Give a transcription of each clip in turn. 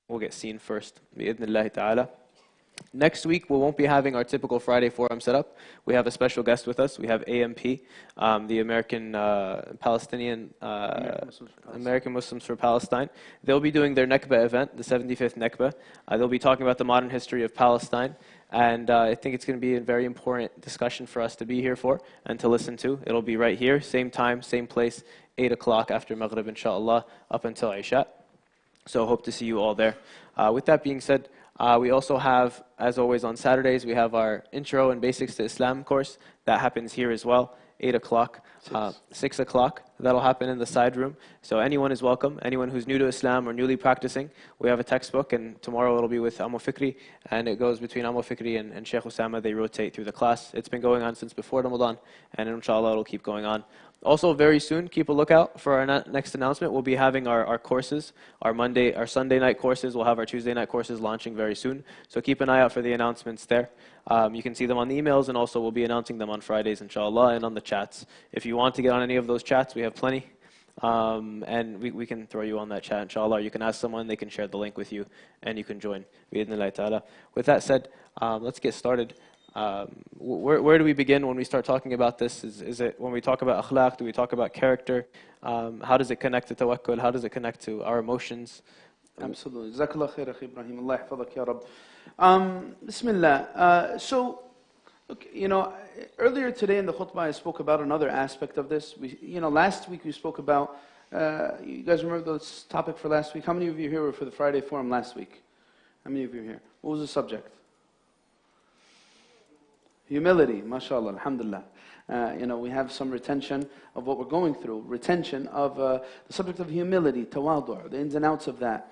will get seen first, bi'idhnillahi ta'ala. Next week, we won't be having our typical Friday forum setup. We have a special guest with us. We have AMP, the American Palestinian American Muslims for Palestine. They'll be doing their Nakba event, the 75th Nakba. They'll be talking about the modern history of Palestine. And I think it's going to be a very important discussion for us to be here for and to listen to. It'll be right here, same time, same place, 8 o'clock after Maghrib, inshallah, up until Isha. So hope to see you all there. With that being said, we also have, as always on Saturdays, we have our Intro and Basics to Islam course. That happens here as well, 8 o'clock, 6 o'clock. That'll happen in the side room. So anyone is welcome. Anyone who's new to Islam or newly practicing, we have a textbook, and tomorrow it'll be with Ammo Fikri, and it goes between Ammo Fikri and Shaykh Osamah. They rotate through the class. It's been going on since before Ramadan, and inshallah it'll keep going on. Also, very soon, keep a lookout for our next announcement. We'll be having our courses, our Sunday night courses. We'll have our Tuesday night courses launching very soon. So keep an eye out for the announcements there. You can see them on the emails, and also we'll be announcing them on Fridays, inshallah, and on the chats. If you want to get on any of those chats, we have plenty. And we can throw you on that chat, inshallah. You can ask someone, they can share the link with you, and you can join. Bi-idhnillahi ta'ala. With that said, let's get started. Where do we begin when we start talking about this? Is it when we talk about akhlaq? Do we talk about character? How does it connect to tawakkul? How does it connect to our emotions? Absolutely. Jazakallah khair, Akhi Ibrahim. Allah yahfadak ya Rabb. Bismillah. So, look, earlier today in the khutbah I spoke about another aspect of this. Last week we spoke about, you guys remember this topic for last week? How many of you here were for the Friday forum last week? How many of you here? What was the subject? Humility, mashallah, alhamdulillah. We have some retention of what we're going through. Retention of the subject of humility, tawadu', the ins and outs of that.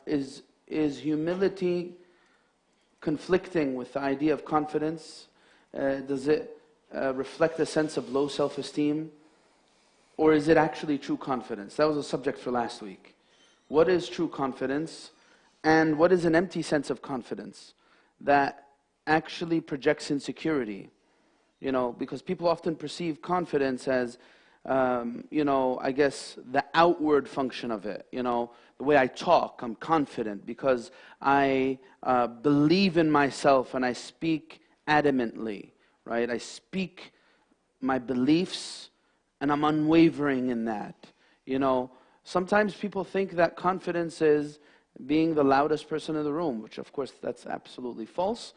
Is humility conflicting with the idea of confidence? Does it reflect a sense of low self-esteem? Or is it actually true confidence? That was a subject for last week. What is true confidence? And what is an empty sense of confidence that actually projects insecurity? Because people often perceive confidence as, I guess, the outward function of it. The way I talk, I'm confident because I believe in myself and I speak adamantly, right? I speak my beliefs and I'm unwavering in that. Sometimes people think that confidence is being the loudest person in the room, which of course that's absolutely false.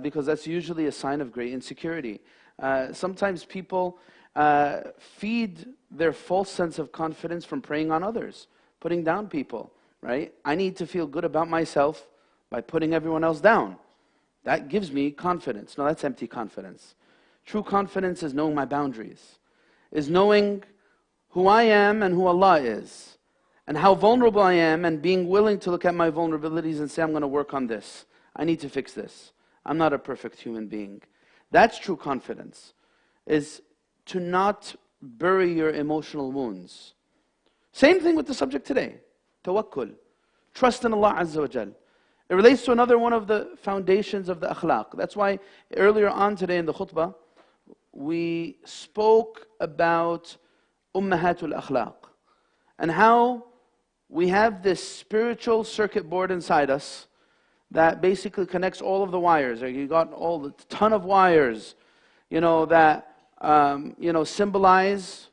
Because that's usually a sign of great insecurity. Sometimes people feed their false sense of confidence from preying on others, putting down people, right? I need to feel good about myself by putting everyone else down. That gives me confidence. No, that's empty confidence. True confidence is knowing my boundaries, is knowing who I am and who Allah is, and how vulnerable I am, and being willing to look at my vulnerabilities and say, I'm going to work on this. I need to fix this. I'm not a perfect human being. That's true confidence, is to not bury your emotional wounds. Same thing with the subject today, tawakkul, trust in Allah Azza wa Jal. It relates to another one of the foundations of the akhlaq. That's why earlier on today in the khutbah, we spoke about ummahatul akhlaq, and how we have this spiritual circuit board inside us that basically connects all of the wires. You got all the ton of wires, that symbolize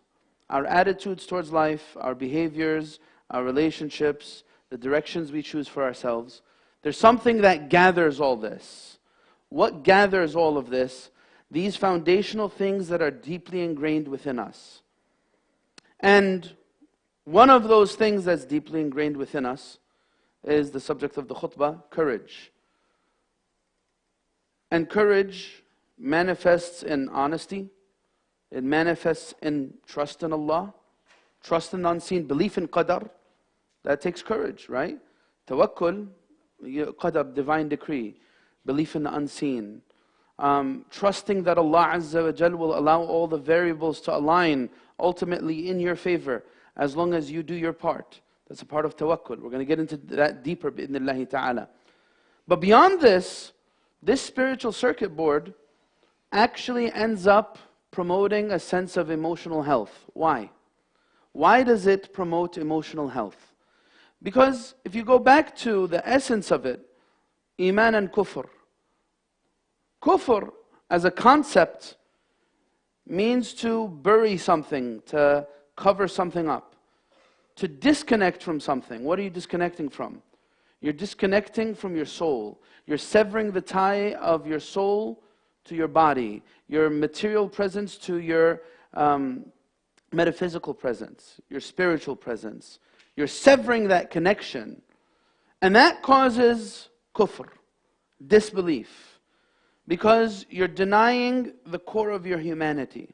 our attitudes towards life, our behaviors, our relationships, the directions we choose for ourselves. There's something that gathers all this. What gathers all of this? These foundational things that are deeply ingrained within us. And one of those things that's deeply ingrained within us is the subject of the khutbah, courage. And courage manifests in honesty. It manifests in trust in Allah, trust in the unseen, belief in qadar. That takes courage, right? Tawakkul, qadar, divine decree, belief in the unseen. Trusting that Allah Azza wa Jal will allow all the variables to align ultimately in your favor, as long as you do your part. That's a part of tawakkul. We're going to get into that deeper, bi'idhnillahi ta'ala. But beyond this, this spiritual circuit board actually ends up promoting a sense of emotional health. Why? Why does it promote emotional health? Because if you go back to the essence of it, Iman and Kufr. Kufr as a concept means to bury something, to cover something up, to disconnect from something. What are you disconnecting from? You're disconnecting from your soul. You're severing the tie of your soul to your body, your material presence to your metaphysical presence, your spiritual presence. You're severing that connection. And that causes kufr, disbelief, because you're denying the core of your humanity.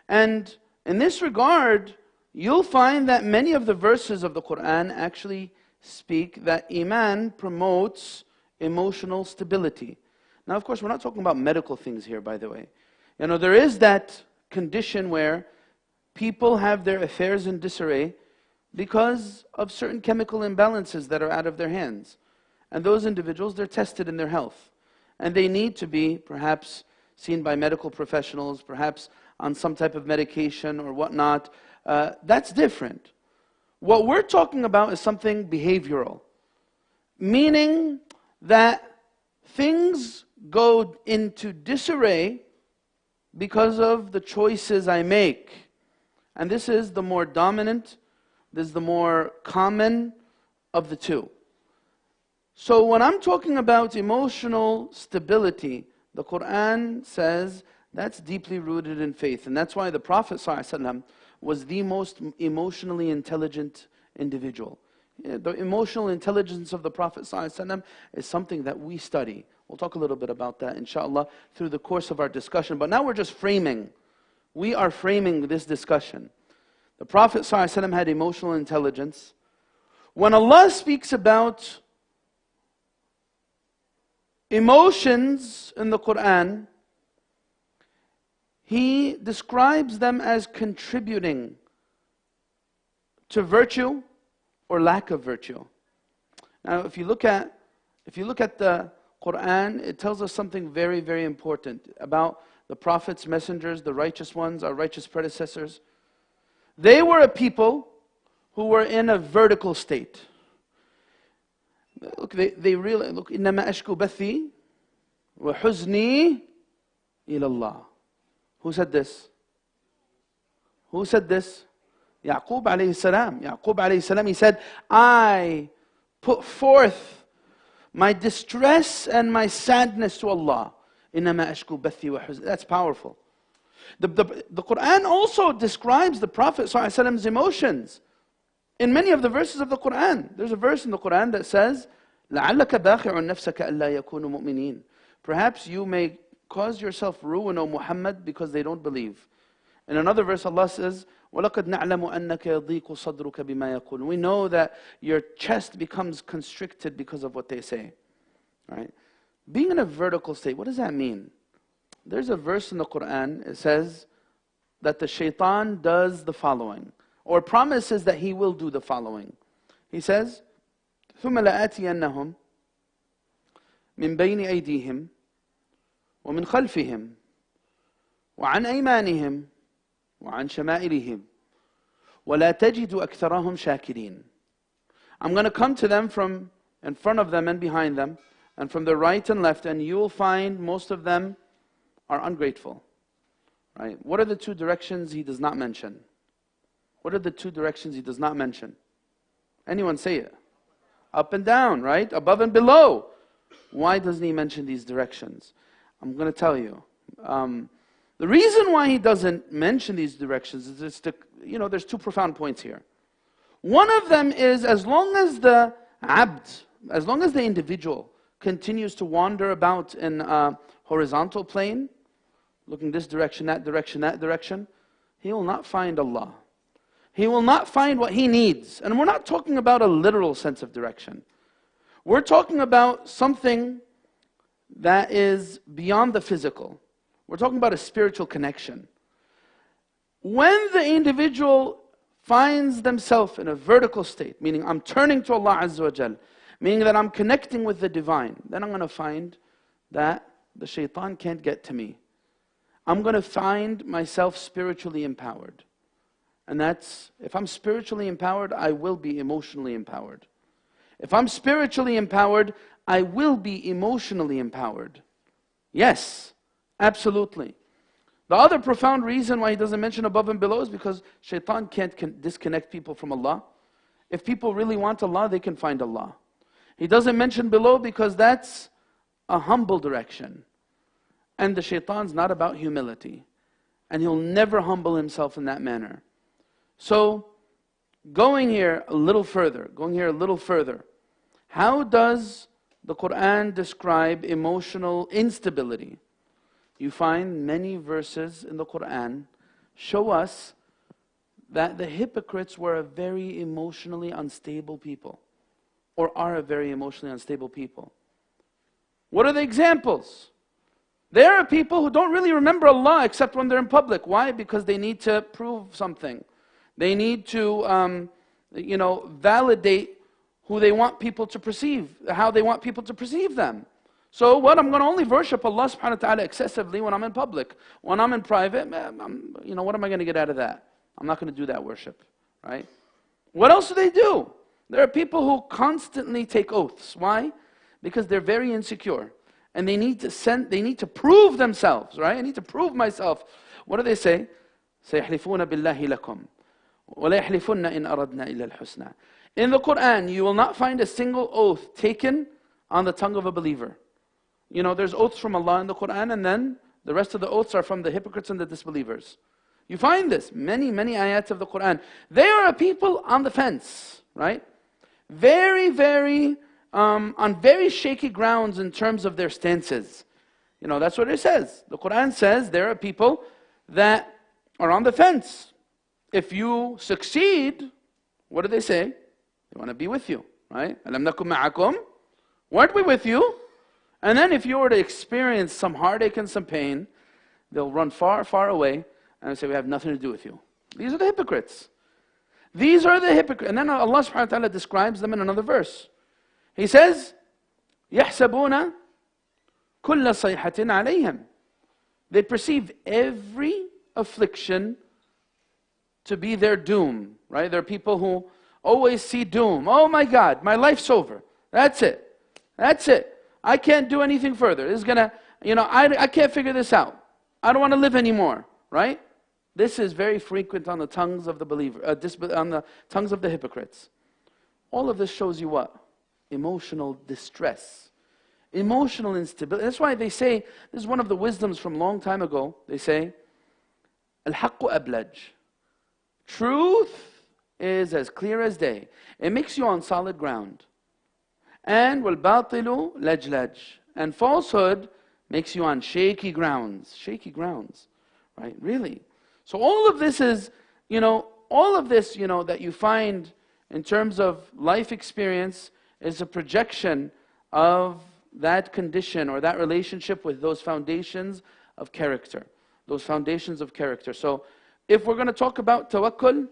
And in this regard, you'll find that many of the verses of the Quran actually speak that Iman promotes emotional stability. Now, of course, we're not talking about medical things here, by the way. You know, there is that condition where people have their affairs in disarray because of certain chemical imbalances that are out of their hands. And those individuals, they're tested in their health. And they need to be perhaps seen by medical professionals, perhaps on some type of medication or whatnot. That's different. What we're talking about is something behavioral, meaning that things go into disarray because of the choices I make. And this is the more dominant, this is the more common of the two. So when I'm talking about emotional stability, the Quran says that's deeply rooted in faith. And that's why the Prophet ﷺ was the most emotionally intelligent individual. The emotional intelligence of the Prophet ﷺ is something that we study. We'll talk a little bit about that, inshallah, through the course of our discussion. But now we're just framing. We are framing this discussion. The Prophet ﷺ had emotional intelligence. When Allah speaks about emotions in the Quran, He describes them as contributing to virtue or lack of virtue. Now, if you look at the Quran, it tells us something very, very important about the prophets, messengers, the righteous ones, our righteous predecessors. They were a people who were in a vertical state. Look, they really look. إنما أشكو بثي وحزني إلى الله. Who said this? Who said this? Yaqub alayhi salam. Yaqub alayhi salam. He said, I put forth my distress and my sadness to Allah. إنما أشكو بثي وحزني. That's powerful. The Quran also describes the Prophet ﷺ's emotions in many of the verses of the Quran. There's a verse in the Quran that says, لَعَلَّكَ بَاخِعٌ نَفْسَكَ أَلَّا يَكُونُوا مُؤْمِنِينَ. Perhaps you may cause yourself ruin, O Muhammad, because they don't believe. In another verse, Allah says, وَلَقَدْ نَعْلَمُ أَنَّكَ يَضِيقُ صَدْرُكَ بِمَا يَقُولُ. We know that your chest becomes constricted because of what they say. Right? Being in a vertical state, what does that mean? There's a verse in the Quran, it says that the shaitan does the following, or promises that he will do the following. He says, ثُمَّ لَآتِيَنَّهُمْ مِنْ بَيْنِ أَيْدِيهِمْ وَمِنْ خَلْفِهِمْ وَعَنْ أَيْمَانِهِمْ وَعَنْ شَمَائِلِهِمْ وَلَا تَجِدُ أَكْثَرَهُمْ شَاكِرِينَ. I'm going to come to them from in front of them and behind them, and from the right and left, and you will find most of them are ungrateful. Right? What are the two directions He does not mention? What are the two directions He does not mention? Anyone say it? Up and down, right? Above and below. Why doesn't He mention these directions? I'm going to tell you. The reason why He doesn't mention these directions is just there's two profound points here. One of them is, as long as the abd, as long as the individual continues to wander about in a horizontal plane, looking this direction, that direction, he will not find Allah. He will not find what he needs. And we're not talking about a literal sense of direction. We're talking about something that is beyond the physical. We're talking about a spiritual connection. When the individual finds themselves in a vertical state, meaning I'm turning to Allah Azza wa Jal, meaning that I'm connecting with the divine, then I'm going to find that the shaitan can't get to me. I'm going to find myself spiritually empowered. And that's, if I'm spiritually empowered, I will be emotionally empowered. If I'm spiritually empowered, I will be emotionally empowered. Yes, absolutely. The other profound reason why he doesn't mention above and below is because shaitan can't disconnect people from Allah. If people really want Allah, they can find Allah. He doesn't mention below because that's a humble direction. And the shaitan's not about humility. And he'll never humble himself in that manner. So, going here a little further, how does the Quran describe emotional instability? You find many verses in the Quran show us that the hypocrites were a very emotionally unstable people, or are a very emotionally unstable people. What are the examples? There are people who don't really remember Allah except when they're in public. Why? Because they need to prove something. They need to, validate who they want people to perceive, how they want people to perceive them. So what? I'm going to only worship Allah subhanahu wa ta'ala excessively when I'm in public. When I'm in private, what am I going to get out of that? I'm not going to do that worship, right? What else do they do? There are people who constantly take oaths. Why? Because they're very insecure. And they need to prove themselves, right? I need to prove myself. What do they say? سَيَحْلِفُونَ بِاللَّهِ لَكُمْ وَلَا يَحْلِفُنَّ إِنْ أَرَدْنَا إِلَّا الْحُسْنَى. In the Quran, you will not find a single oath taken on the tongue of a believer. There's oaths from Allah in the Quran, and then the rest of the oaths are from the hypocrites and the disbelievers. You find this, many ayats of the Quran. They are a people on the fence, right? Very, very, on very shaky grounds in terms of their stances. That's what it says. The Quran says there are people that are on the fence. If you succeed, what do they say? They want to be with you, right? أَلَمْ نَكُمْ مَعَكُمْ? Weren't we with you? And then if you were to experience some heartache and some pain, they'll run far, far away and say, we have nothing to do with you. These are the hypocrites. These are the hypocrites. And then Allah subhanahu wa ta'ala describes them in another verse. He says, يَحْسَبُونَ كُلَّ صَيْحَةٍ عَلَيْهِمْ. They perceive every affliction to be their doom, right? There are people who always see doom. Oh my God, my life's over. That's it. That's it. I can't do anything further. This is going to, I can't figure this out. I don't want to live anymore, right? This is very frequent on the tongues of the believer, on the tongues of the hypocrites. All of this shows you what? Emotional distress. Emotional instability. That's why they say, this is one of the wisdoms from a long time ago, they say, الْحَقُّ أَبْلَجْ. Truth is as clear as day. It makes you on solid ground. And وَالْبَاطِلُ لَجْلَجْ. And falsehood makes you on shaky grounds. Shaky grounds, right? Really. So all of this is, that you find in terms of life experience is a projection of that condition or that relationship with those foundations of character. Those foundations of character. So if we're going to talk about tawakkul,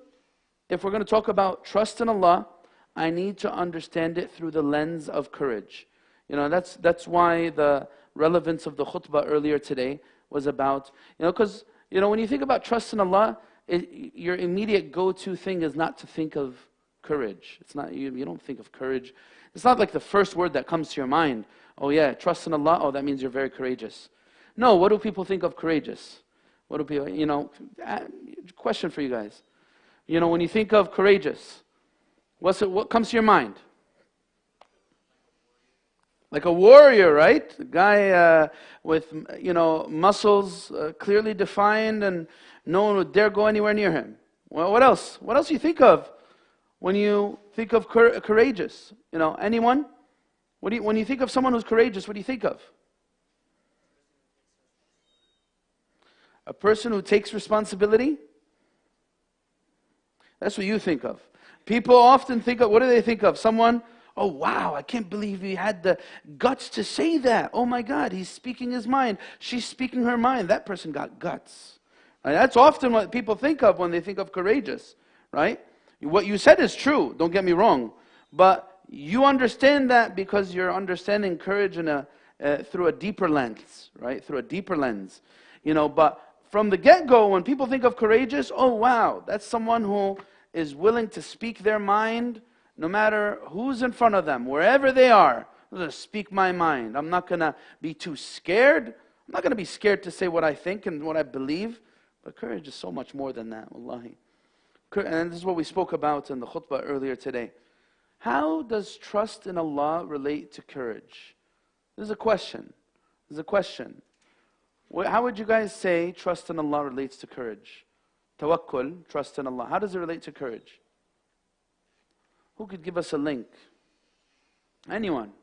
if we're going to talk about trust in Allah, I need to understand it through the lens of courage. That's why the relevance of the khutbah earlier today was about, because, when you think about trust in Allah, your immediate go-to thing is not to think of courage. It's not, you don't think of courage. It's not like the first word that comes to your mind. Oh yeah, trust in Allah, oh that means you're very courageous. No, what do people think of courageous? What do people, question for you guys. When you think of courageous, what comes to your mind? Like a warrior, right? A guy with, muscles clearly defined and no one would dare go anywhere near him. Well, what else? What else do you think of when you think of courageous? Anyone? When you think of someone who's courageous, what do you think of? A person who takes responsibility? That's what you think of. People often think of, what do they think of? Someone, oh wow, I can't believe he had the guts to say that. Oh my God, he's speaking his mind. She's speaking her mind. That person got guts. Right? That's often what people think of when they think of courageous. Right? What you said is true, don't get me wrong. But you understand that because you're understanding courage through a deeper lens. Right? Through a deeper lens. But from the get-go, when people think of courageous, oh wow, that's someone who is willing to speak their mind no matter who's in front of them, wherever they are. I'm going to speak my mind. I'm not going to be too scared. I'm not going to be scared to say what I think and what I believe. But courage is so much more than that, wallahi. And this is what we spoke about in the khutbah earlier today. How does trust in Allah relate to courage? This is a question. This is a question. How would you guys say trust in Allah relates to courage? Tawakkul, trust in Allah. How does it relate to courage? Who could give us a link? Anyone?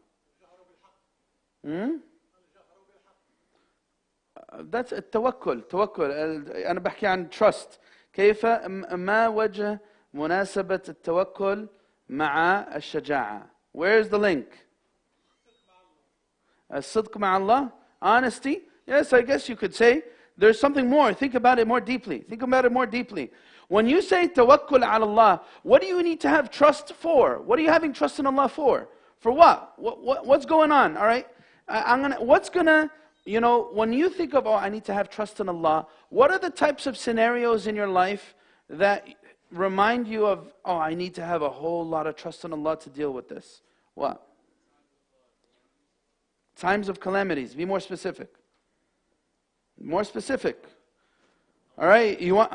That's التوكل. أنا بحكي عن trust. كيف ما وجه مناسبة التوكل مع الشجاعة? Where's the link? الصدق مع الله. Honesty. Yes, I guess you could say there's something more. Think about it more deeply. Think about it more deeply. When you say tawakkul ala Allah, what do you need to have trust for? What are you having trust in Allah for? For what? What's going on? All right. When you think of, oh, I need to have trust in Allah, what are the types of scenarios in your life that remind you of, oh, I need to have a whole lot of trust in Allah to deal with this? What? Times of calamities. Be more specific. More specific. All right. You want,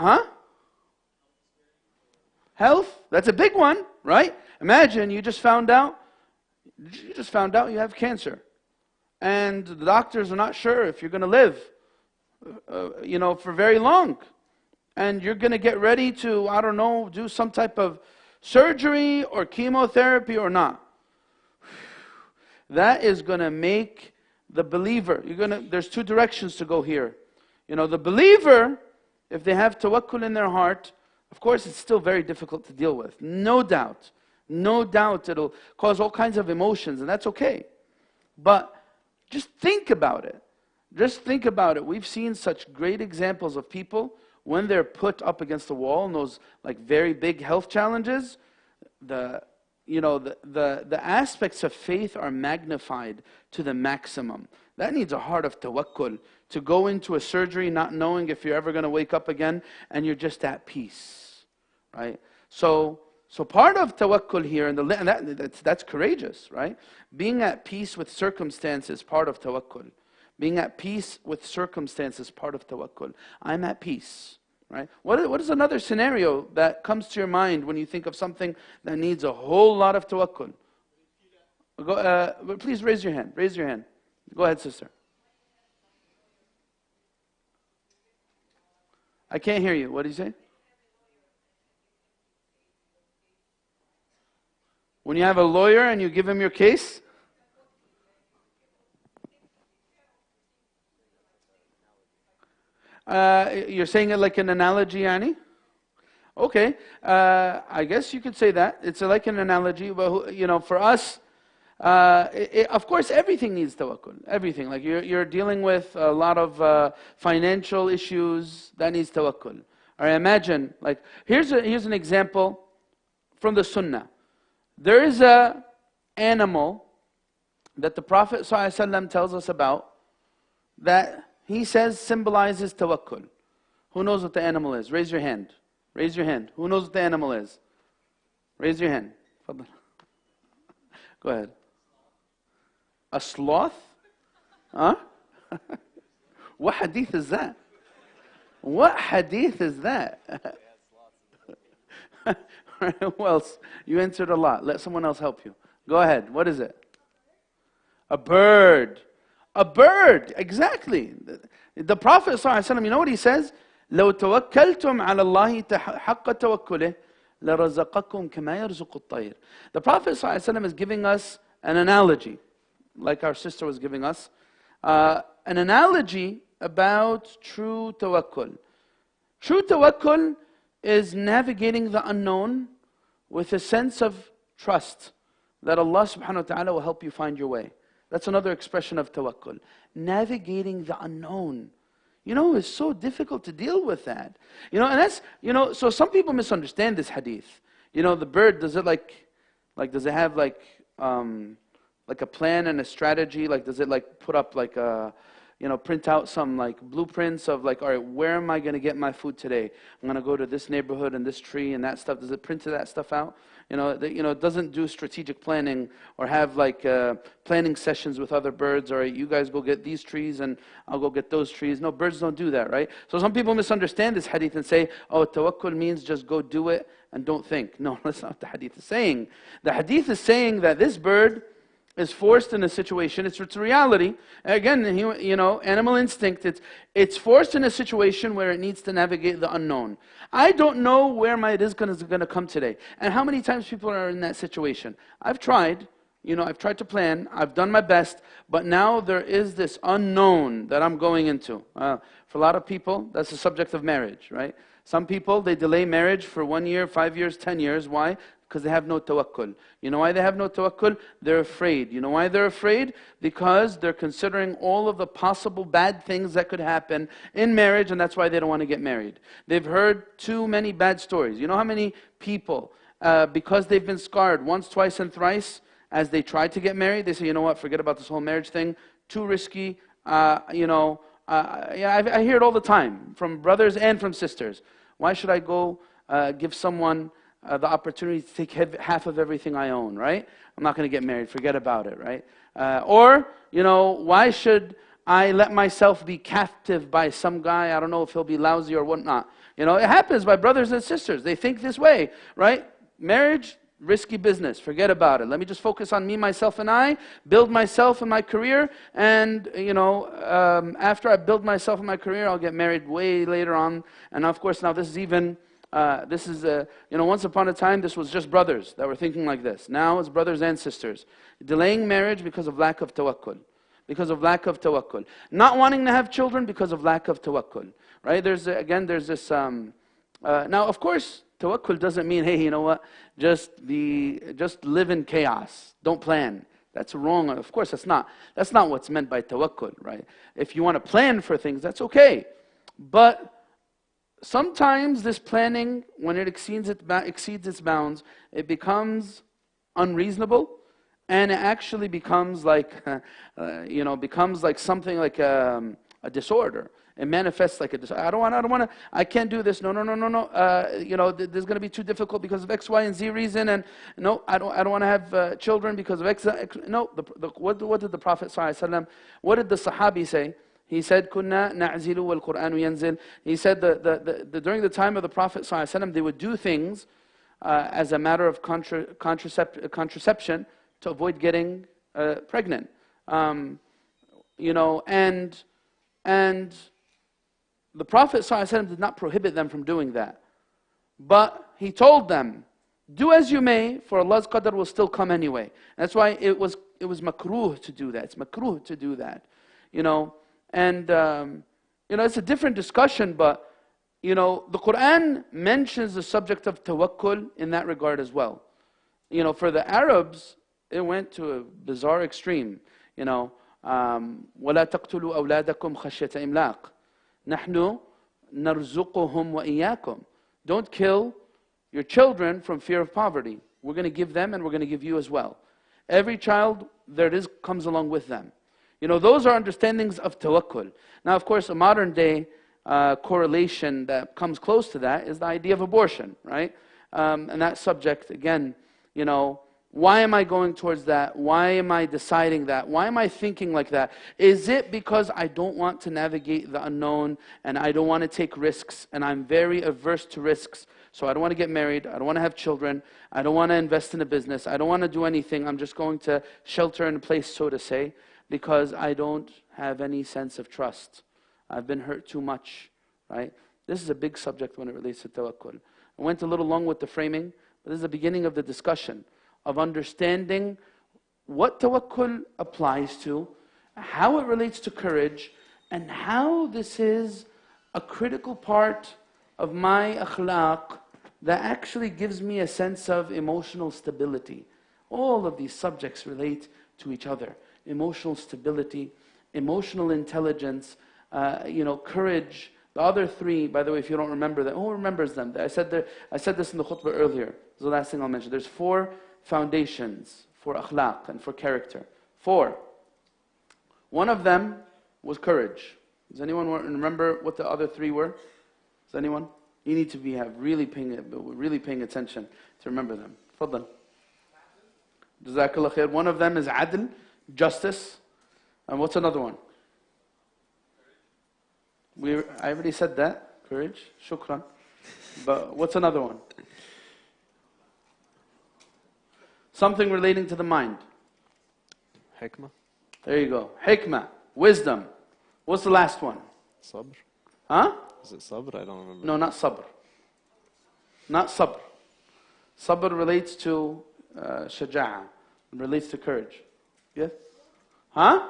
Health. That's a big one, right? Imagine you just found out you have cancer. And the doctors are not sure if you're going to live, for very long. And you're going to get ready to, I don't know, do some type of surgery or chemotherapy or not. That is going to make the believer, there's two directions to go here. The believer, if they have tawakkul in their heart, of course it's still very difficult to deal with. No doubt. No doubt it'll cause all kinds of emotions, and that's okay. But just think about it. Just think about it. We've seen such great examples of people when they're put up against the wall in those like very big health challenges. The aspects of faith are magnified to the maximum. That needs a heart of tawakkul, to go into a surgery not knowing if you're ever going to wake up again, and you're just at peace, right? So part of tawakkul here, and that's courageous, right? Being at peace with circumstances, part of tawakkul. Being at peace with circumstances, part of tawakkul. I'm at peace, right? What is another scenario that comes to your mind when you think of something that needs a whole lot of tawakkul? Please raise your hand. Raise your hand. Go ahead, sister. I can't hear you. What did you say? When you have a lawyer and you give him your case? You're saying it like an analogy, Yani? Okay. I guess you could say that. It's like an analogy. But, for us, of course, everything needs tawakkul. Everything. Like you're dealing with a lot of financial issues, that needs tawakkul. All right, imagine, like, here's an example from the Sunnah. There is an animal that the Prophet ﷺ tells us about that he says symbolizes tawakkul. Who knows what the animal is? Raise your hand. Raise your hand. Who knows what the animal is? Raise your hand. Go ahead. A sloth? Huh? What hadith is that? What hadith is that? Who else? You answered a lot. Let someone else help you. Go ahead. What is it? A bird. A bird. Exactly. The Prophet ﷺ, you know what he says? لو توكلتم على الله حق توكله لرزقكم كما يرزق الطير. The Prophet ﷺ is giving us an analogy, like our sister was giving us, an analogy about true tawakkul. True tawakkul is navigating the unknown with a sense of trust that Allah subhanahu wa ta'ala will help you find your way. That's another expression of tawakkul. Navigating the unknown. It's so difficult to deal with that. And that's, so some people misunderstand this hadith. The bird, does it does it have like a plan and a strategy? Like, does it put up like a, print out some like blueprints of like, all right, where am I going to get my food today? I'm going to go to this neighborhood and this tree and that stuff. Does it print that stuff out? It doesn't do strategic planning or have like planning sessions with other birds. All right, you guys go get these trees and I'll go get those trees. No, birds don't do that, right? So some people misunderstand this hadith and say, oh, tawakkul means just go do it and don't think. No, that's not what the hadith is saying. The hadith is saying that this bird is forced in a situation, it's reality. Again, animal instinct, it's forced in a situation where it needs to navigate the unknown. I don't know where my rizq is going to come today. And how many times people are in that situation? I've tried to plan, I've done my best, but now there is this unknown that I'm going into. For a lot of people, that's the subject of marriage, right? Some people, they delay marriage for 1 year, 5 years, 10 years. Why? Because they have no tawakkul. You know why they have no tawakkul? They're afraid. You know why they're afraid? Because they're considering all of the possible bad things that could happen in marriage, and that's why they don't want to get married. They've heard too many bad stories. You know how many people, because they've been scarred once, twice, and thrice, as they try to get married, they say, you know what, forget about this whole marriage thing, too risky. I hear it all the time, from brothers and from sisters. Why should I go give someone the opportunity to take half of everything I own, right? I'm not going to get married, forget about it, right? Why should I let myself be captive by some guy? I don't know if he'll be lousy or whatnot. It happens by brothers and sisters. They think this way, right? Marriage, risky business, forget about it. Let me just focus on me, myself, and I, build myself and my career, and after I build myself and my career, I'll get married way later on. And of course, now this is even... once upon a time, this was just brothers that were thinking like this. Now it's brothers and sisters. Delaying marriage because of lack of tawakkul. Because of lack of tawakkul. Not wanting to have children because of lack of tawakkul. Right? There's this... now, of course, tawakkul doesn't mean, hey, you know what? Just live in chaos. Don't plan. That's wrong. Of course, that's not what's meant by tawakkul, right? If you want to plan for things, that's okay. But sometimes this planning, when it exceeds its bounds, it becomes unreasonable, and it actually becomes like, something like a disorder. It manifests like a disorder. I don't want to. I can't do this. No. This is going to be too difficult because of X, Y, and Z reason. And no, I don't want to have children because of X. No. What did the Prophet ﷺ? What did the Sahabi say? He said, "Kunna na'zilu wal Qur'anu yanzil." He said during the time of the Prophet ﷺ, they would do things as a matter of contraception to avoid getting pregnant. And the Prophet ﷺ did not prohibit them from doing that. But he told them, do as you may, for Allah's qadr will still come anyway. That's why it was makruh to do that. It's makruh to do that. It's a different discussion, but the Quran mentions the subject of tawakkul in that regard as well. For the Arabs, it went to a bizarre extreme. وَلَا تَقْتُلُوا أَوْلَادَكُمْ خَشْيَةَ إِمْلَاقٍ نَحْنُ نَرْزُقُهُمْ وَإِيَّاكُمْ. Don't kill your children from fear of poverty. We're going to give them and we're going to give you as well. Every child, there it is, comes along with them. Those are understandings of tawakkul. Now, of course, a modern day correlation that comes close to that is the idea of abortion, right? And that subject, again, why am I going towards that? Why am I deciding that? Why am I thinking like that? Is it because I don't want to navigate the unknown and I don't want to take risks and I'm very averse to risks? So I don't want to get married. I don't want to have children. I don't want to invest in a business. I don't want to do anything. I'm just going to shelter in place, so to say, because I don't have any sense of trust. I've been hurt too much, right? This is a big subject when it relates to tawakkul. I went a little long with the framing, but this is the beginning of the discussion of understanding what tawakkul applies to, how it relates to courage, and how this is a critical part of my akhlaq that actually gives me a sense of emotional stability. All of these subjects relate to each other. Emotional stability, emotional intelligence, courage. The other three, by the way, if you don't remember them, who remembers them? I said this in the khutbah earlier. This is the last thing I'll mention. There's 4 foundations for akhlaq and for character. 4. One of them was courage. Does anyone remember what the other three were? Does anyone? You need to be really paying attention to remember them. Fadlan. Jazakallah khair. One of them is adl, justice. And what's another one? I already said that. Courage. Shukran. But what's another one? Something relating to the mind. Hikmah. There you go. Hikmah. Wisdom. What's the last one? Sabr. Huh? Is it sabr? I don't remember. No, not sabr. Not sabr. Sabr relates to shaja'a. Relates to courage. Yes? Huh?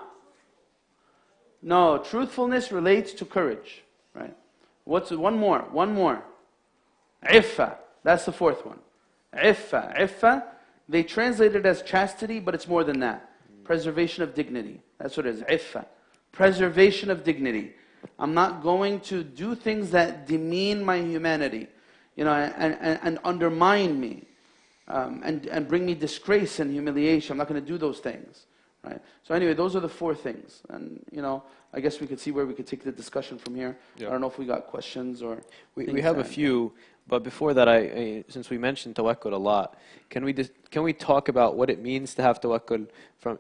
No, truthfulness relates to courage. Right? What's one more? One more. Iffa. That's the fourth one. Iffa. Iffa, they translate it as chastity, but it's more than that. Preservation of dignity. That's what it is. Iffa. Preservation of dignity. I'm not going to do things that demean my humanity, and undermine me, and bring me disgrace and humiliation. I'm not going to do those things, right? So anyway, those are the four things, and I guess we could see where we could take the discussion from here. Yeah. I don't know if we got questions or. We have a few, but before that, since we mentioned tawakkul a lot, can we talk about what it means to have tawakkul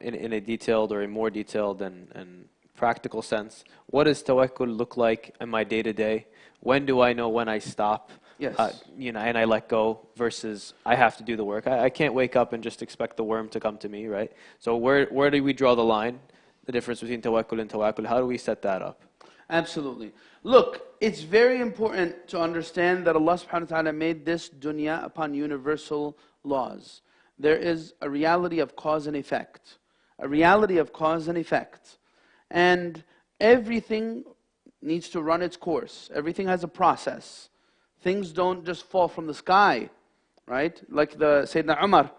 in a detailed or a more detailed and practical sense? What does tawakkul look like in my day-to-day? When do I know when I stop? Yes. And I let go versus I have to do the work. I can't wake up and just expect the worm to come to me, right? So where do we draw the line? The difference between tawakkul and tawakkul. How do we set that up? Absolutely. Look, it's very important to understand that Allah subhanahu wa ta'ala made this dunya upon universal laws. There is a reality of cause and effect. A reality of cause and effect. And everything needs to run its course. Everything has a process. Things don't just fall from the sky, right? Like the Sayyidina Umar,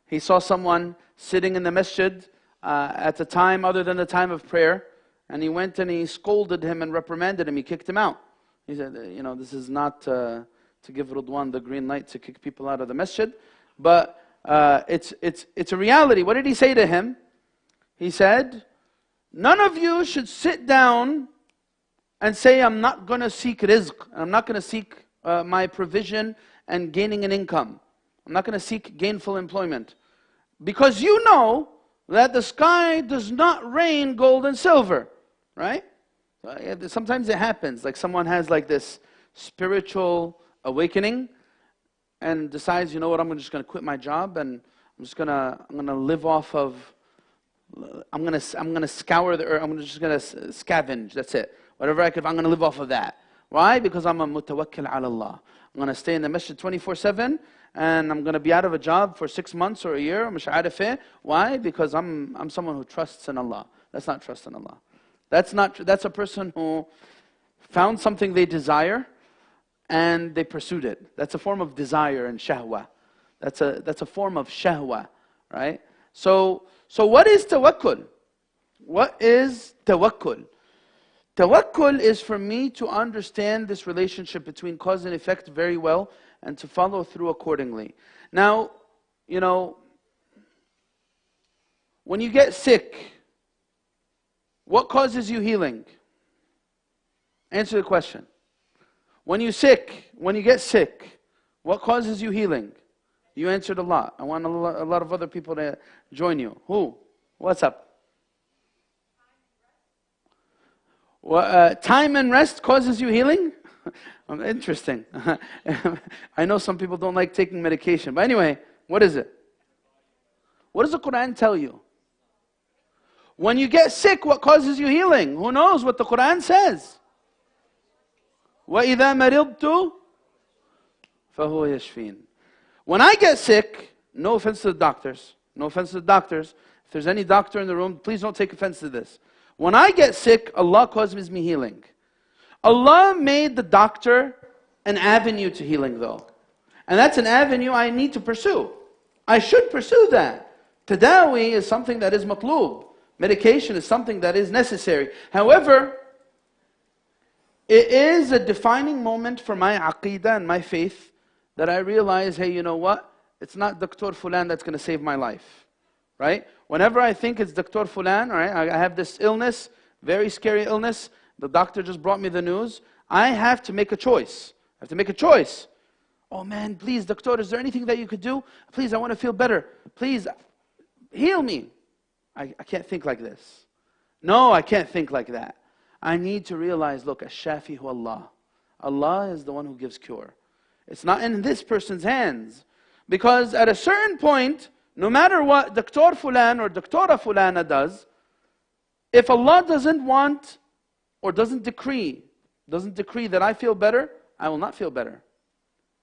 he saw someone sitting in the masjid at a time other than the time of prayer, and he went and he scolded him and reprimanded him. He kicked him out. He said, this is not to give Ridwan the green light to kick people out of the masjid, but it's a reality. What did he say to him? He said, none of you should sit down and say, I'm not going to seek rizq. I'm not going to seek my provision and gaining an income. I'm not going to seek gainful employment. Because you know that the sky does not rain gold and silver. Right? Sometimes it happens. Like someone has like this spiritual awakening and decides, you know what, I'm just going to quit my job and I'm going to live off of, I'm going to scour the earth, I'm just going to scavenge, that's it. Whatever I'm going to live off of that. Why? Because I'm a mutawakkil ala Allah. I'm going to stay in the masjid 24/7 and I'm going to be out of a job for 6 months or a year. Why? Because I'm someone who trusts in Allah. That's not trust in Allah. That's a person who found something they desire and they pursued it. That's a form of desire and shahwa. That's a form of shahwa, right? So what is tawakkul? What is tawakkul? Tawakkul is for me to understand this relationship between cause and effect very well and to follow through accordingly. Now, when you get sick, what causes you healing? Answer the question. When you get sick, what causes you healing? You answered a lot. I want a lot of other people to join you. Who? What's up? Time and rest causes you healing? Interesting. I know some people don't like taking medication. But anyway, what is it? What does the Quran tell you? When you get sick, what causes you healing? Who knows what the Quran says? وَإِذَا مَرِضْتُ فَهُوَ يَشْفِينَ. When I get sick, no offense to the doctors. No offense to the doctors. If there's any doctor in the room, please don't take offense to this. When I get sick, Allah causes me healing. Allah made the doctor an avenue to healing though. And that's an avenue I need to pursue. I should pursue that. Tadawi is something that is matloob. Medication is something that is necessary. However, it is a defining moment for my aqeedah and my faith that I realize, hey, you know what? It's not Dr. Fulan that's going to save my life. Right? Whenever I think it's Dr. Fulan, right, I have this illness, very scary illness. The doctor just brought me the news. I have to make a choice. I have to make a choice. Oh man, please, doctor, is there anything that you could do? Please, I want to feel better. Please, heal me. I can't think like this. No, I can't think like that. I need to realize, look, Ash-Shafi hu Allah. Allah is the one who gives cure. It's not in this person's hands. Because at a certain point, no matter what Dr. Fulan or Dr. Fulana does, if Allah doesn't want or doesn't decree that I feel better, I will not feel better.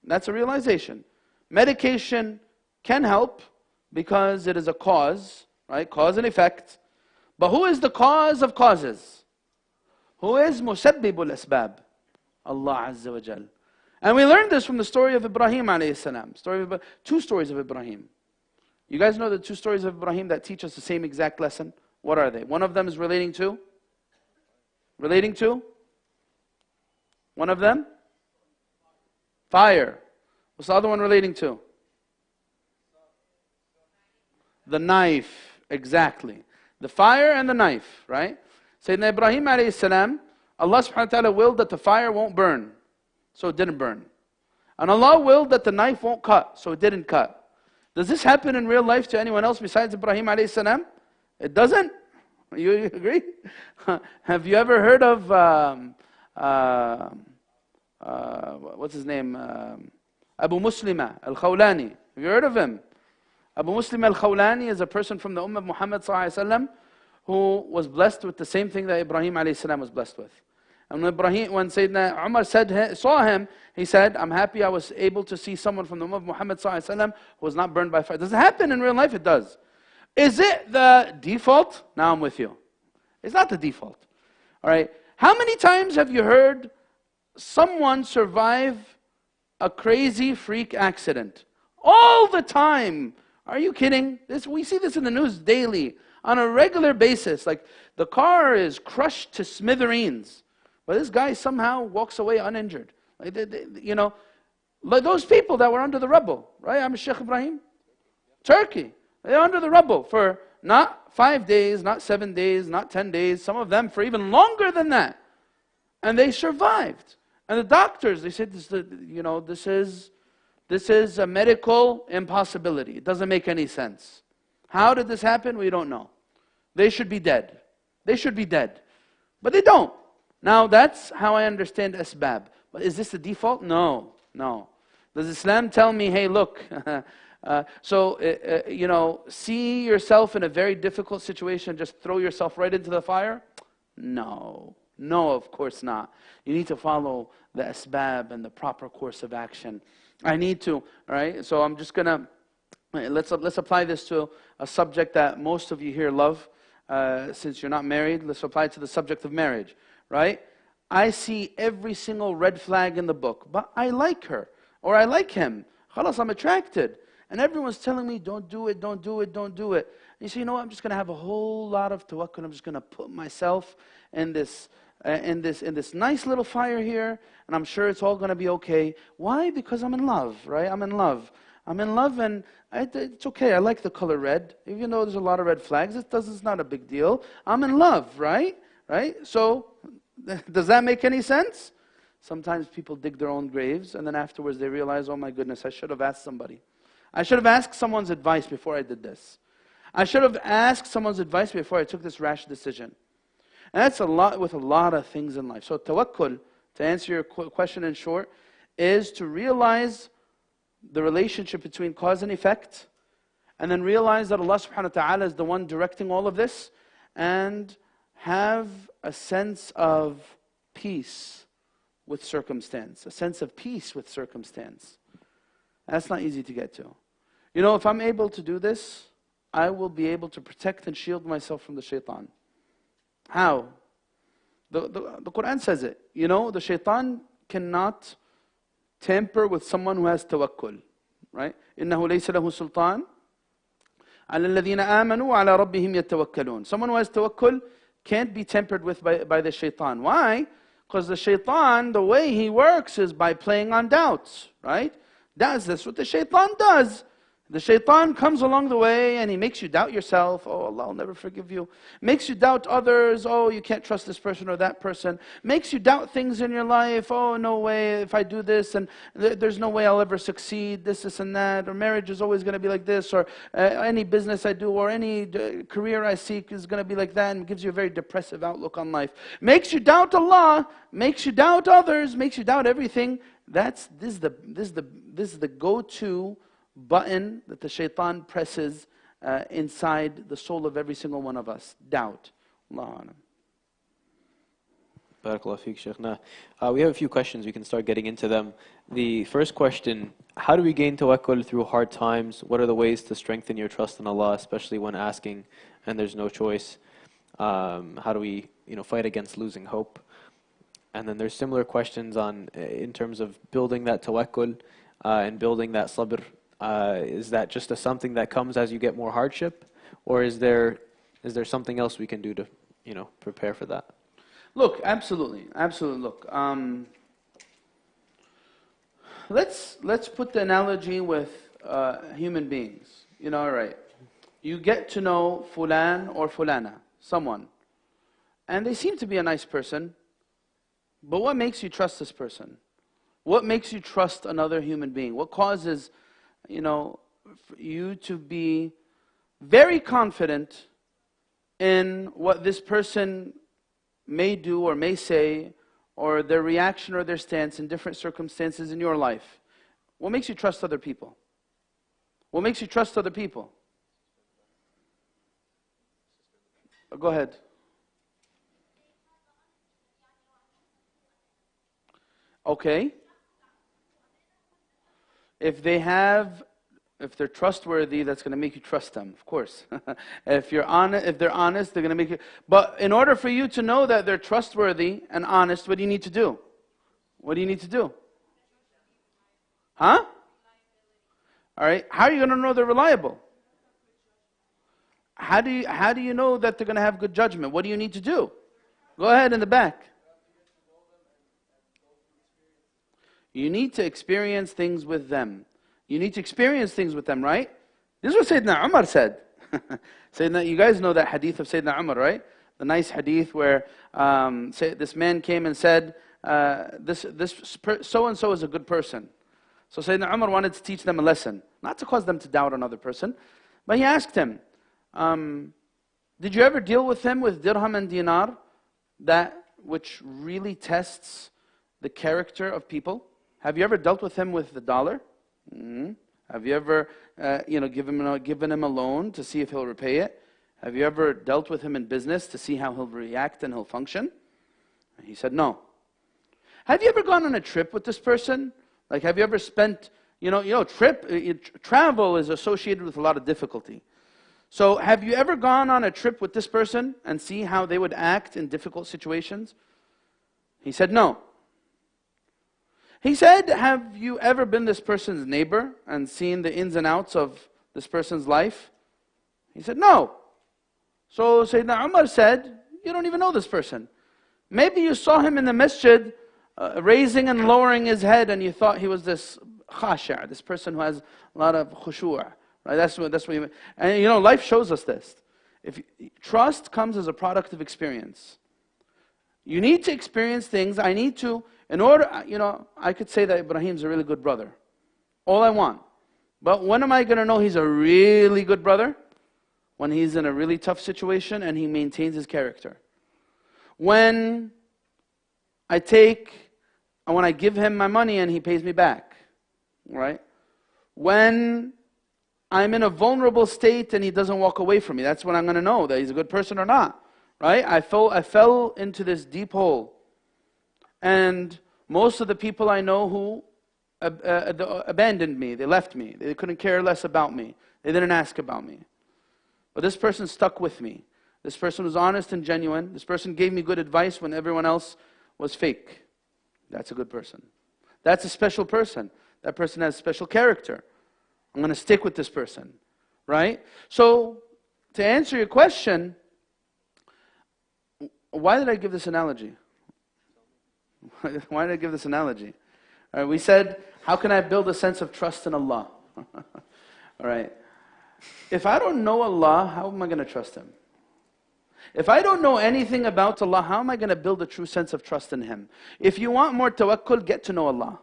That's a realization. Medication can help because it is a cause, right? Cause and effect. But who is the cause of causes? Who is musabbibul asbab? Allah Azza wa Jal. And we learned this from the story of Ibrahim alayhi salam. Two stories of Ibrahim. You guys know the two stories of Ibrahim that teach us the same exact lesson? What are they? One of them is relating to? One of them? Fire. What's the other one relating to? The knife. Exactly. The fire and the knife, right? Sayyidina Ibrahim alayhi salam, Allah subhanahu wa ta'ala willed that the fire won't burn, so it didn't burn. And Allah willed that the knife won't cut, so it didn't cut. Does this happen in real life to anyone else besides Ibrahim alayhi salam? It doesn't? You agree? Have you ever heard of, what's his name? Abu Muslima al-Khawlani. Have you heard of him? Abu Muslim al-Khawlani is a person from the Ummah of Muhammad ﷺ who was blessed with the same thing that Ibrahim ﷺ was blessed with. And when Sayyidina Umar saw him, he said, I'm happy I was able to see someone from the Ummah of Muhammad ﷺ who was not burned by fire. Does it happen in real life? It does. Is it the default? Now I'm with you. It's not the default. All right. How many times have you heard someone survive a crazy freak accident? All the time. Are you kidding? We see this in the news daily, on a regular basis. Like the car is crushed to smithereens, but this guy somehow walks away uninjured. Like like those people that were under the rubble, right? I'm Shaykh Ibrahim. Turkey. They're under the rubble for not 5 days, not 7 days, not 10 days, some of them for even longer than that. And they survived. And the doctors, they said, this is a medical impossibility. It doesn't make any sense. How did this happen? We don't know. They should be dead. They should be dead. But they don't. Now that's how I understand asbab. But is this the default? No. Does Islam tell me, hey look, see yourself in a very difficult situation, just throw yourself right into the fire? No, of course not. You need to follow the asbab and the proper course of action. I need to, all right? So I'm just going to, let's apply this to a subject that most of you here love. Since you're not married, let's apply it to the subject of marriage, right? I see every single red flag in the book, but I like her, or I like him. Khalas, I'm attracted. And everyone's telling me, don't do it, don't do it, don't do it. And you say, you know what, I'm just going to have a whole lot of tawakkul. I'm just going to put myself in this nice little fire here, and I'm sure it's all going to be okay. Why? Because I'm in love, right? I'm in love, and it's okay. I like the color red, even though there's a lot of red flags. It's not a big deal. I'm in love, right? So, does that make any sense? Sometimes people dig their own graves, and then afterwards they realize, oh my goodness, I should have asked somebody. I should have asked someone's advice before I did this. I should have asked someone's advice before I took this rash decision. And that's a lot with a lot of things in life. So tawakkul, to answer your question in short, is to realize the relationship between cause and effect, and then realize that Allah subhanahu wa ta'ala is the one directing all of this, and have a sense of peace with circumstance, a sense of peace with circumstance. That's not easy to get to. If I'm able to do this, I will be able to protect and shield myself from the shaitan. How? The Quran says it. The shaitan cannot tamper with someone who has tawakkul. Right? إِنَّهُ لَيْسَ لَهُ سُلْطَانٌ عَلَى الَّذِينَ آمَنُوا وَعَلَى رَبِّهِمْ يَتَوَكَّلُونَ. Someone who has tawakkul can't be tempered with by the shaitan. Why? Because the shaitan, the way he works is by playing on doubts. Right? That's what the shaitan does. The shaitan comes along the way and he makes you doubt yourself. Oh, Allah will never forgive you. Makes you doubt others. Oh, you can't trust this person or that person. Makes you doubt things in your life. Oh, no way, if I do this, and there's no way I'll ever succeed, this and that. Or marriage is always going to be like this. Or any business I do or any career I seek is going to be like that. And gives you a very depressive outlook on life. Makes you doubt Allah. Makes you doubt others. Makes you doubt everything. This is the go-to button that the shaitan presses inside the soul of every single one of us. Doubt. Allahu Alam. Barakallahu feek, Shaykhna. We have a few questions. We can start getting into them. The first question, how do we gain tawakkul through hard times? What are the ways to strengthen your trust in Allah, especially when asking and there's no choice? How do we fight against losing hope? And then there's similar questions on in terms of building that tawakkul and building that sabr. Is that just something that comes as you get more hardship, or is there something else we can do to prepare for that? Look, absolutely. Look, let's put the analogy with human beings. All right. You get to know fulan or fulana, someone, and they seem to be a nice person, but what makes you trust this person? What makes you trust another human being? What causes you to be very confident in what this person may do or may say, or their reaction or their stance in different circumstances in your life? What makes you trust other people? What makes you trust other people? Go ahead. Okay. If they're trustworthy, that's going to make you trust them, of course. If they're honest, they're going to make you. But in order for you to know that they're trustworthy and honest, what do you need to do? What do you need to do? Huh? All right. How are you going to know they're reliable? How do you know that they're going to have good judgment? What do you need to do? Go ahead in the back. You need to experience things with them. You need to experience things with them, right? This is what Sayyidina Umar said. You guys know that hadith of Sayyidina Umar, right? The nice hadith where this man came and said, so-and-so is a good person. So Sayyidina Umar wanted to teach them a lesson, not to cause them to doubt another person. But he asked him, did you ever deal with him with dirham and dinar, that which really tests the character of people? Have you ever dealt with him with the dollar? Have you ever given him a loan to see if he'll repay it? Have you ever dealt with him in business to see how he'll react and he'll function? He said, no. Have you ever gone on a trip with this person? Like, have you ever spent, travel is associated with a lot of difficulty. So have you ever gone on a trip with this person and see how they would act in difficult situations? He said, no. He said, have you ever been this person's neighbor and seen the ins and outs of this person's life? He said, no. So Sayyidina Umar said, you don't even know this person. Maybe you saw him in the masjid raising and lowering his head and you thought he was this khasha', this person who has a lot of khushu'. Right? That's what you mean. And life shows us this. Trust comes as a product of experience. You need to experience things. I could say that Ibrahim's a really good brother. All I want. But when am I going to know he's a really good brother? When he's in a really tough situation and he maintains his character. When I give him my money and he pays me back. Right? When I'm in a vulnerable state and he doesn't walk away from me. That's when I'm going to know that he's a good person or not. Right? I fell into this deep hole. And most of the people I know who abandoned me, they left me. They couldn't care less about me. They didn't ask about me. But this person stuck with me. This person was honest and genuine. This person gave me good advice when everyone else was fake. That's a good person. That's a special person. That person has special character. I'm going to stick with this person. Right? So, to answer your question, why did I give this analogy? Why did I give this analogy? We said, how can I build a sense of trust in Allah? All right. If I don't know Allah, how am I going to trust Him? If I don't know anything about Allah, how am I going to build a true sense of trust in Him? If you want more tawakkul, get to know Allah.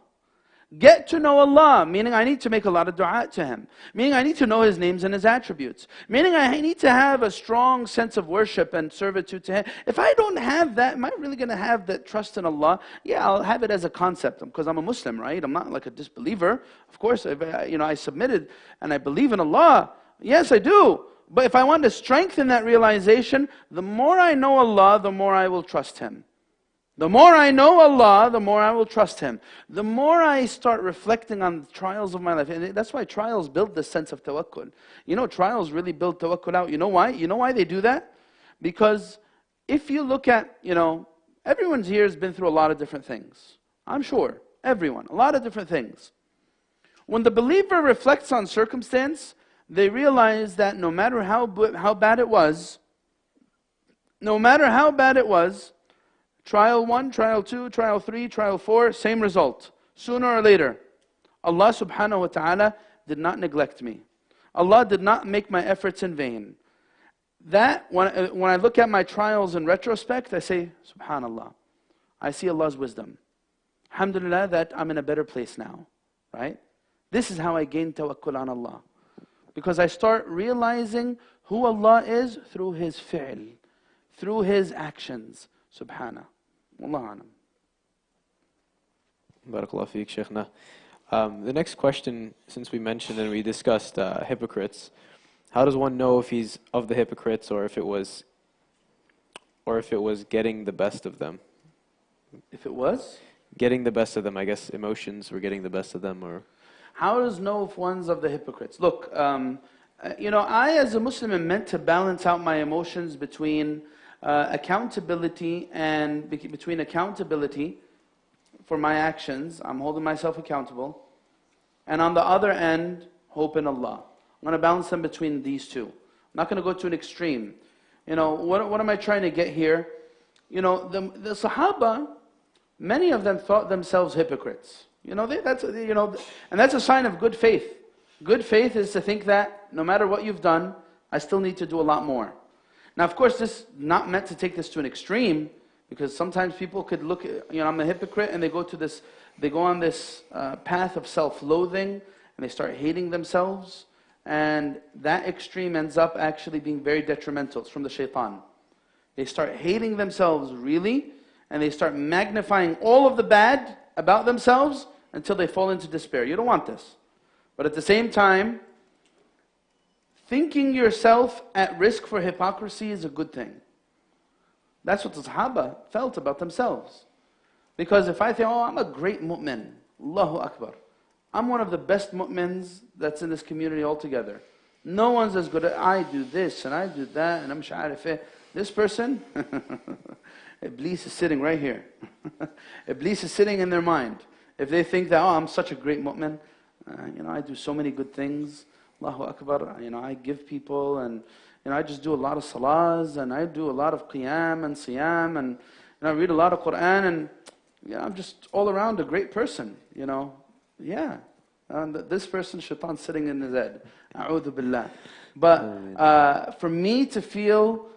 Get to know Allah, meaning I need to make a lot of dua to Him. Meaning I need to know His names and His attributes. Meaning I need to have a strong sense of worship and servitude to Him. If I don't have that, am I really going to have that trust in Allah? Yeah, I'll have it as a concept because I'm a Muslim, right? I'm not like a disbeliever. Of course, I submitted and I believe in Allah. Yes, I do. But if I want to strengthen that realization, the more I know Allah, the more I will trust Him. The more I know Allah, the more I will trust Him. The more I start reflecting on the trials of my life. And that's why trials build this sense of tawakkul. You know, trials really build tawakkul out. You know why? You know why they do that? Because if you look at, everyone's here has been through a lot of different things. I'm sure. Everyone. A lot of different things. When the believer reflects on circumstance, they realize that no matter how bad it was, trial 1, trial 2, trial 3, trial 4, same result. Sooner or later, Allah subhanahu wa ta'ala did not neglect me. Allah did not make my efforts in vain. That, when I look at my trials in retrospect, I say, subhanallah, I see Allah's wisdom. Alhamdulillah that I'm in a better place now. Right? This is how I gain tawakkul on Allah. Because I start realizing who Allah is through His fi'l, through His actions. Subhanah. Wallahu alam. Barakallahu feek, Shaykhna. The next question, since we mentioned and we discussed hypocrites, how does one know if he's of the hypocrites or if it was getting the best of them? If it was? Getting the best of them, I guess emotions were getting the best of them, or... How does know if one's of the hypocrites? Look, I as a Muslim am meant to balance out my emotions between accountability and between accountability for my actions. I'm holding myself accountable. And on the other end, hope in Allah. I'm going to balance them between these two. I'm not going to go to an extreme. What am I trying to get here? The Sahaba, many of them thought themselves hypocrites. And that's a sign of good faith. Good faith is to think that no matter what you've done, I still need to do a lot more. Now, of course, this is not meant to take this to an extreme, because sometimes people could look at, I'm a hypocrite, and they go on this path of self-loathing, and they start hating themselves, and that extreme ends up actually being very detrimental. It's from the shaitan. They start hating themselves really, and they start magnifying all of the bad about themselves until they fall into despair. You don't want this. But at the same time, thinking yourself at risk for hypocrisy is a good thing. That's what the Sahaba felt about themselves. Because if I think, I'm a great mu'min, Allahu Akbar, I'm one of the best mu'mins that's in this community altogether. No one's as good as I do this and I do that and I'm sha'arif. This person, Iblis is sitting right here. Iblis is sitting in their mind. If they think that, I'm such a great mu'min, I do so many good things, Allahu Akbar, I give people, and I just do a lot of salahs, and I do a lot of qiyam and siyam, and I read a lot of Quran, and I'm just all around a great person, Yeah. And this person, shaitan sitting in his head. A'udhu billah. But for me to feel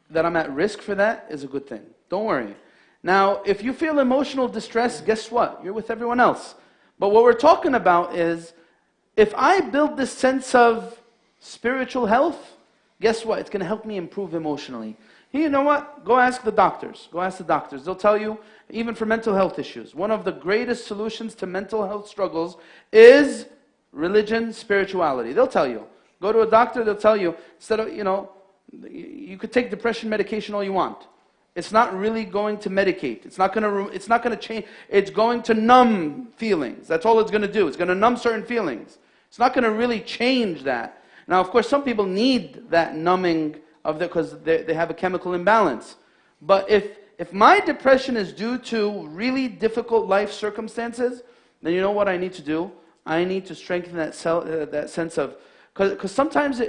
that I'm at risk for that is a good thing. Don't worry. Now, if you feel emotional distress, guess what? You're with everyone else. But what we're talking about is, if I build this sense of spiritual health, guess what? It's going to help me improve emotionally. You know what? Go ask the doctors. Go ask the doctors. They'll tell you, even for mental health issues, one of the greatest solutions to mental health struggles is religion, spirituality. They'll tell you. Go to a doctor, they'll tell you, instead of, you could take depression medication all you want. It's not really going to medicate. It's not going to change. It's going to numb feelings. That's all it's going to do. It's going to numb certain feelings. It's not going to really change that. Now, of course, some people need that numbing of because they have a chemical imbalance. But if my depression is due to really difficult life circumstances, then you know what I need to do? I need to strengthen that sense of, because sometimes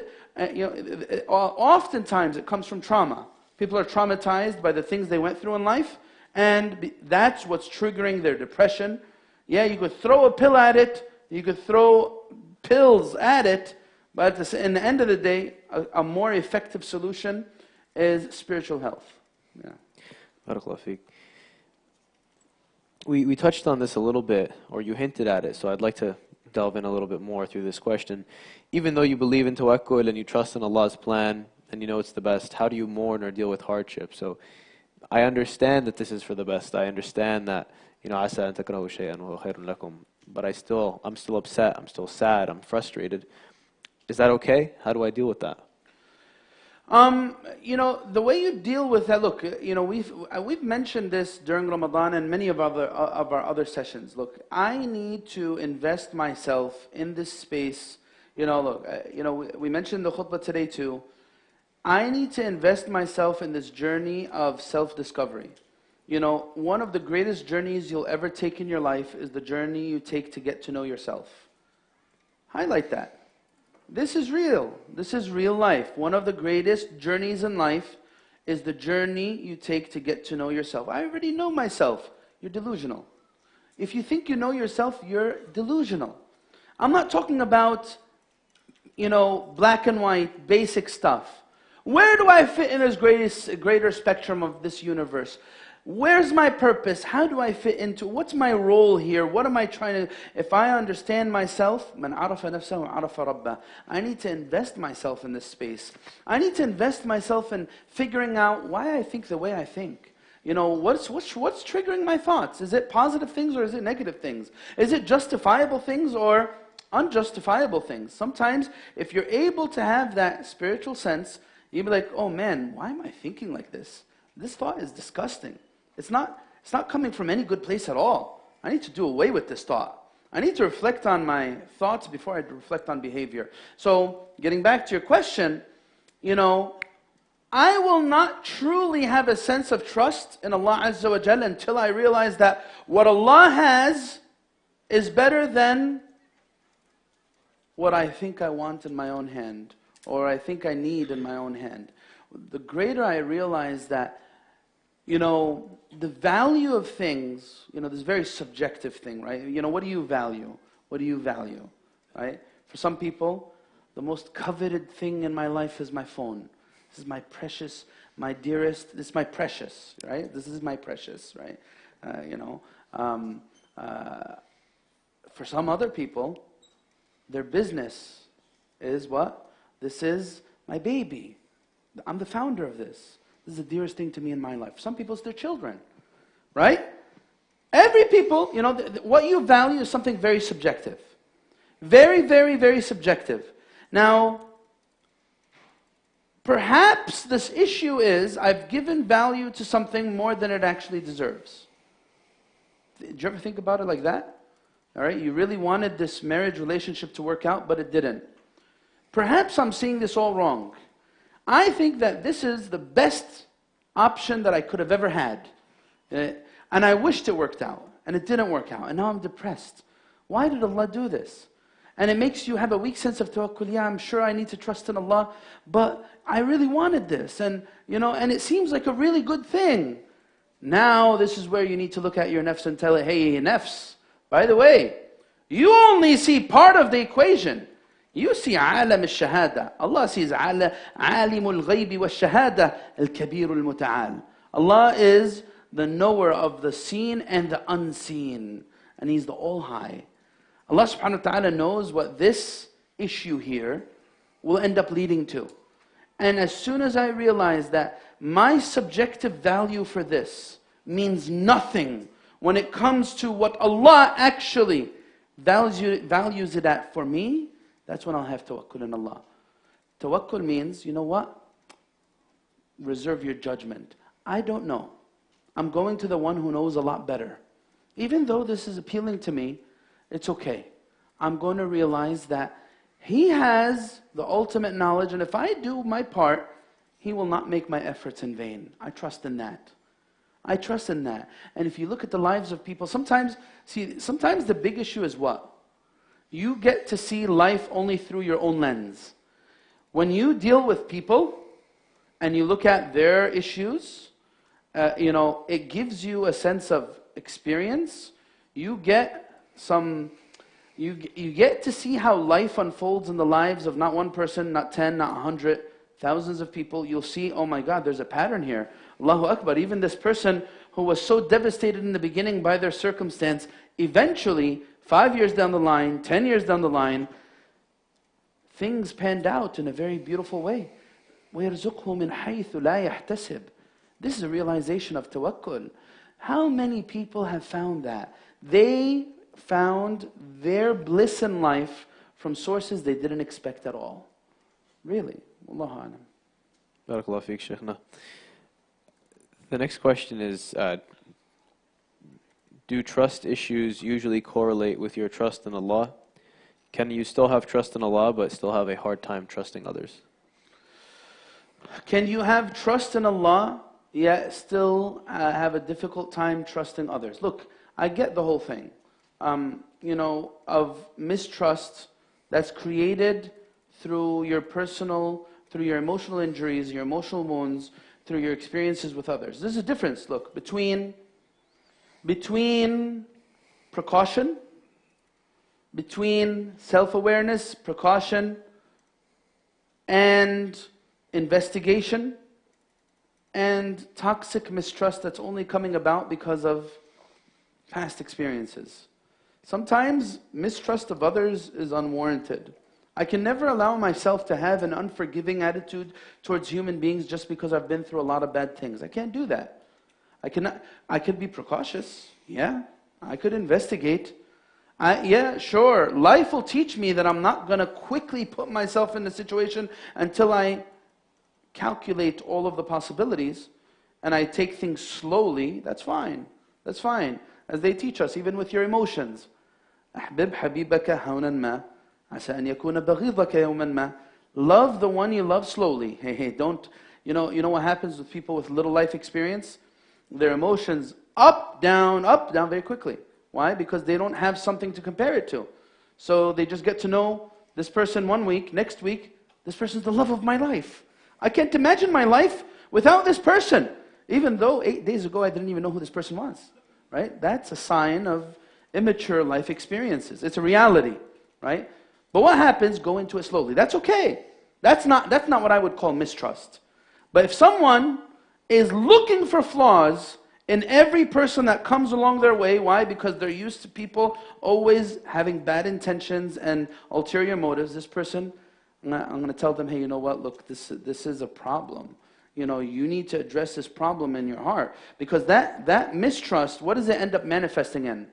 oftentimes it comes from trauma. People are traumatized by the things they went through in life, and that's what's triggering their depression. Yeah, you could throw a pill at it, you could throw pills at it, but in the end of the day, a more effective solution is spiritual health. Yeah. Barakallahu feek. We touched on this a little bit, or you hinted at it, so I'd like to delve in a little bit more through this question. Even though you believe in tawakkul and you trust in Allah's plan and you know it's the best, how do you mourn or deal with hardship? So I understand that this is for the best. I understand that, asa an takrahu shay'an wa huwa khayrun lakum. But I'm still upset, I'm still sad, I'm frustrated. Is that okay? How do I deal with that? The way you deal with that, look, we've mentioned this during Ramadan and many of our other sessions. Look, I need to invest myself in this space. Look, we mentioned the khutbah today too. I need to invest myself in this journey of self-discovery. One of the greatest journeys you'll ever take in your life is the journey you take to get to know yourself. Highlight that. This is real. This is real life. One of the greatest journeys in life is the journey you take to get to know yourself. I already know myself. You're delusional. If you think you know yourself, you're delusional. I'm not talking about, black and white, basic stuff. Where do I fit in this greater spectrum of this universe? Where's my purpose? How do I fit into? What's my role here? What am I trying to? If I understand myself, man arafa nafsahu arafa rabbah. I need to invest myself in this space. I need to invest myself in figuring out why I think the way I think. What's triggering my thoughts? Is it positive things or is it negative things? Is it justifiable things or unjustifiable things? Sometimes, if you're able to have that spiritual sense, you'll be like, oh man, why am I thinking like this? This thought is disgusting. It's not coming from any good place at all. I need to do away with this thought. I need to reflect on my thoughts before I reflect on behavior. So, getting back to your question, I will not truly have a sense of trust in Allah Azza wa Jalla until I realize that what Allah has is better than what I think I want in my own hand, or I think I need in my own hand. The greater I realize that, the value of things, this very subjective thing, right? What do you value? What do you value, right? For some people, the most coveted thing in my life is my phone. This is my precious, my dearest, this is my precious, right? This is my precious, right? For some other people, their business is what? This is my baby. I'm the founder of this. This is the dearest thing to me in my life. Some people, it's their children, right? Every people, what you value is something very subjective. Very, very, very subjective. Now, perhaps this issue is, I've given value to something more than it actually deserves. Did you ever think about it like that? All right, you really wanted this marriage relationship to work out, but it didn't. Perhaps I'm seeing this all wrong. I think that this is the best option that I could have ever had. And I wished it worked out. And it didn't work out. And now I'm depressed. Why did Allah do this? And it makes you have a weak sense of tawakkul. Yeah, I'm sure I need to trust in Allah. But I really wanted this. And it seems like a really good thing. Now this is where you need to look at your nafs and tell it, hey, nafs, by the way, you only see part of the equation. You see عالم الشهادة. Allah sees عالم الغيب والشهادة الكبير المتعال. Allah is the knower of the seen and the unseen. And He's the All-High. Allah subhanahu wa ta'ala knows what this issue here will end up leading to. And as soon as I realize that my subjective value for this means nothing when it comes to what Allah actually values it at for me, that's when I'll have tawakkul in Allah. Tawakkul means, you know what? Reserve your judgment. I don't know. I'm going to the one who knows a lot better. Even though this is appealing to me, it's okay. I'm going to realize that He has the ultimate knowledge, and if I do my part, He will not make my efforts in vain. I trust in that. I trust in that. And if you look at the lives of people, sometimes the big issue is what? You get to see life only through your own lens. When you deal with people and you look at their issues, it gives you a sense of experience. You get some you get to see how life unfolds in the lives of not one person, not 10, not 100, thousands of people. You'll see, oh my God, there's a pattern here. Allahu Akbar. Even this person who was so devastated in the beginning by their circumstance, eventually, 5 years down the line, 10 years down the line, things panned out in a very beautiful way. وَيَرْزُقْهُ مِنْ حَيْثُ لَا يَحْتَسِبْ. This is a realization of tawakkul. How many people have found that? They found their bliss in life from sources they didn't expect at all. Really. Wallahu alam. Barakallahu feek, Shaykhna. The next question is, do trust issues usually correlate with your trust in Allah? Can you still have trust in Allah but still have a hard time trusting others? Can you have trust in Allah yet still have a difficult time trusting others? Look, I get the whole thing. Of mistrust that's created through your personal, through your emotional injuries, your emotional wounds, through your experiences with others. There's a difference, look, between precaution, between self-awareness, precaution, and investigation, and toxic mistrust that's only coming about because of past experiences. Sometimes mistrust of others is unwarranted. I can never allow myself to have an unforgiving attitude towards human beings just because I've been through a lot of bad things. I can't do that. I could be precautious, yeah. I could investigate. Yeah, sure. Life will teach me that I'm not going to quickly put myself in the situation until I calculate all of the possibilities and I take things slowly. That's fine. That's fine. As they teach us, even with your emotions. أحبب حبيبك هونا ما عسى أن يكون بغيضك يوما ما. Love the one you love slowly. Hey, don't. You know what happens with people with little life experience? Their emotions up, down very quickly. Why? Because they don't have something to compare it to. So they just get to know this person 1 week, next week, this person's the love of my life. I can't imagine my life without this person. Even though 8 days ago I didn't even know who this person was. Right? That's a sign of immature life experiences. It's a reality. Right? But what happens? Go into it slowly. That's okay. That's not what I would call mistrust. But if someone is looking for flaws in every person that comes along their way, why? Because they're used to people always having bad intentions and ulterior motives. This person, I'm going to tell them, hey, you know what? Look, this is a problem. You need to address this problem in your heart. Because that mistrust, what does it end up manifesting in?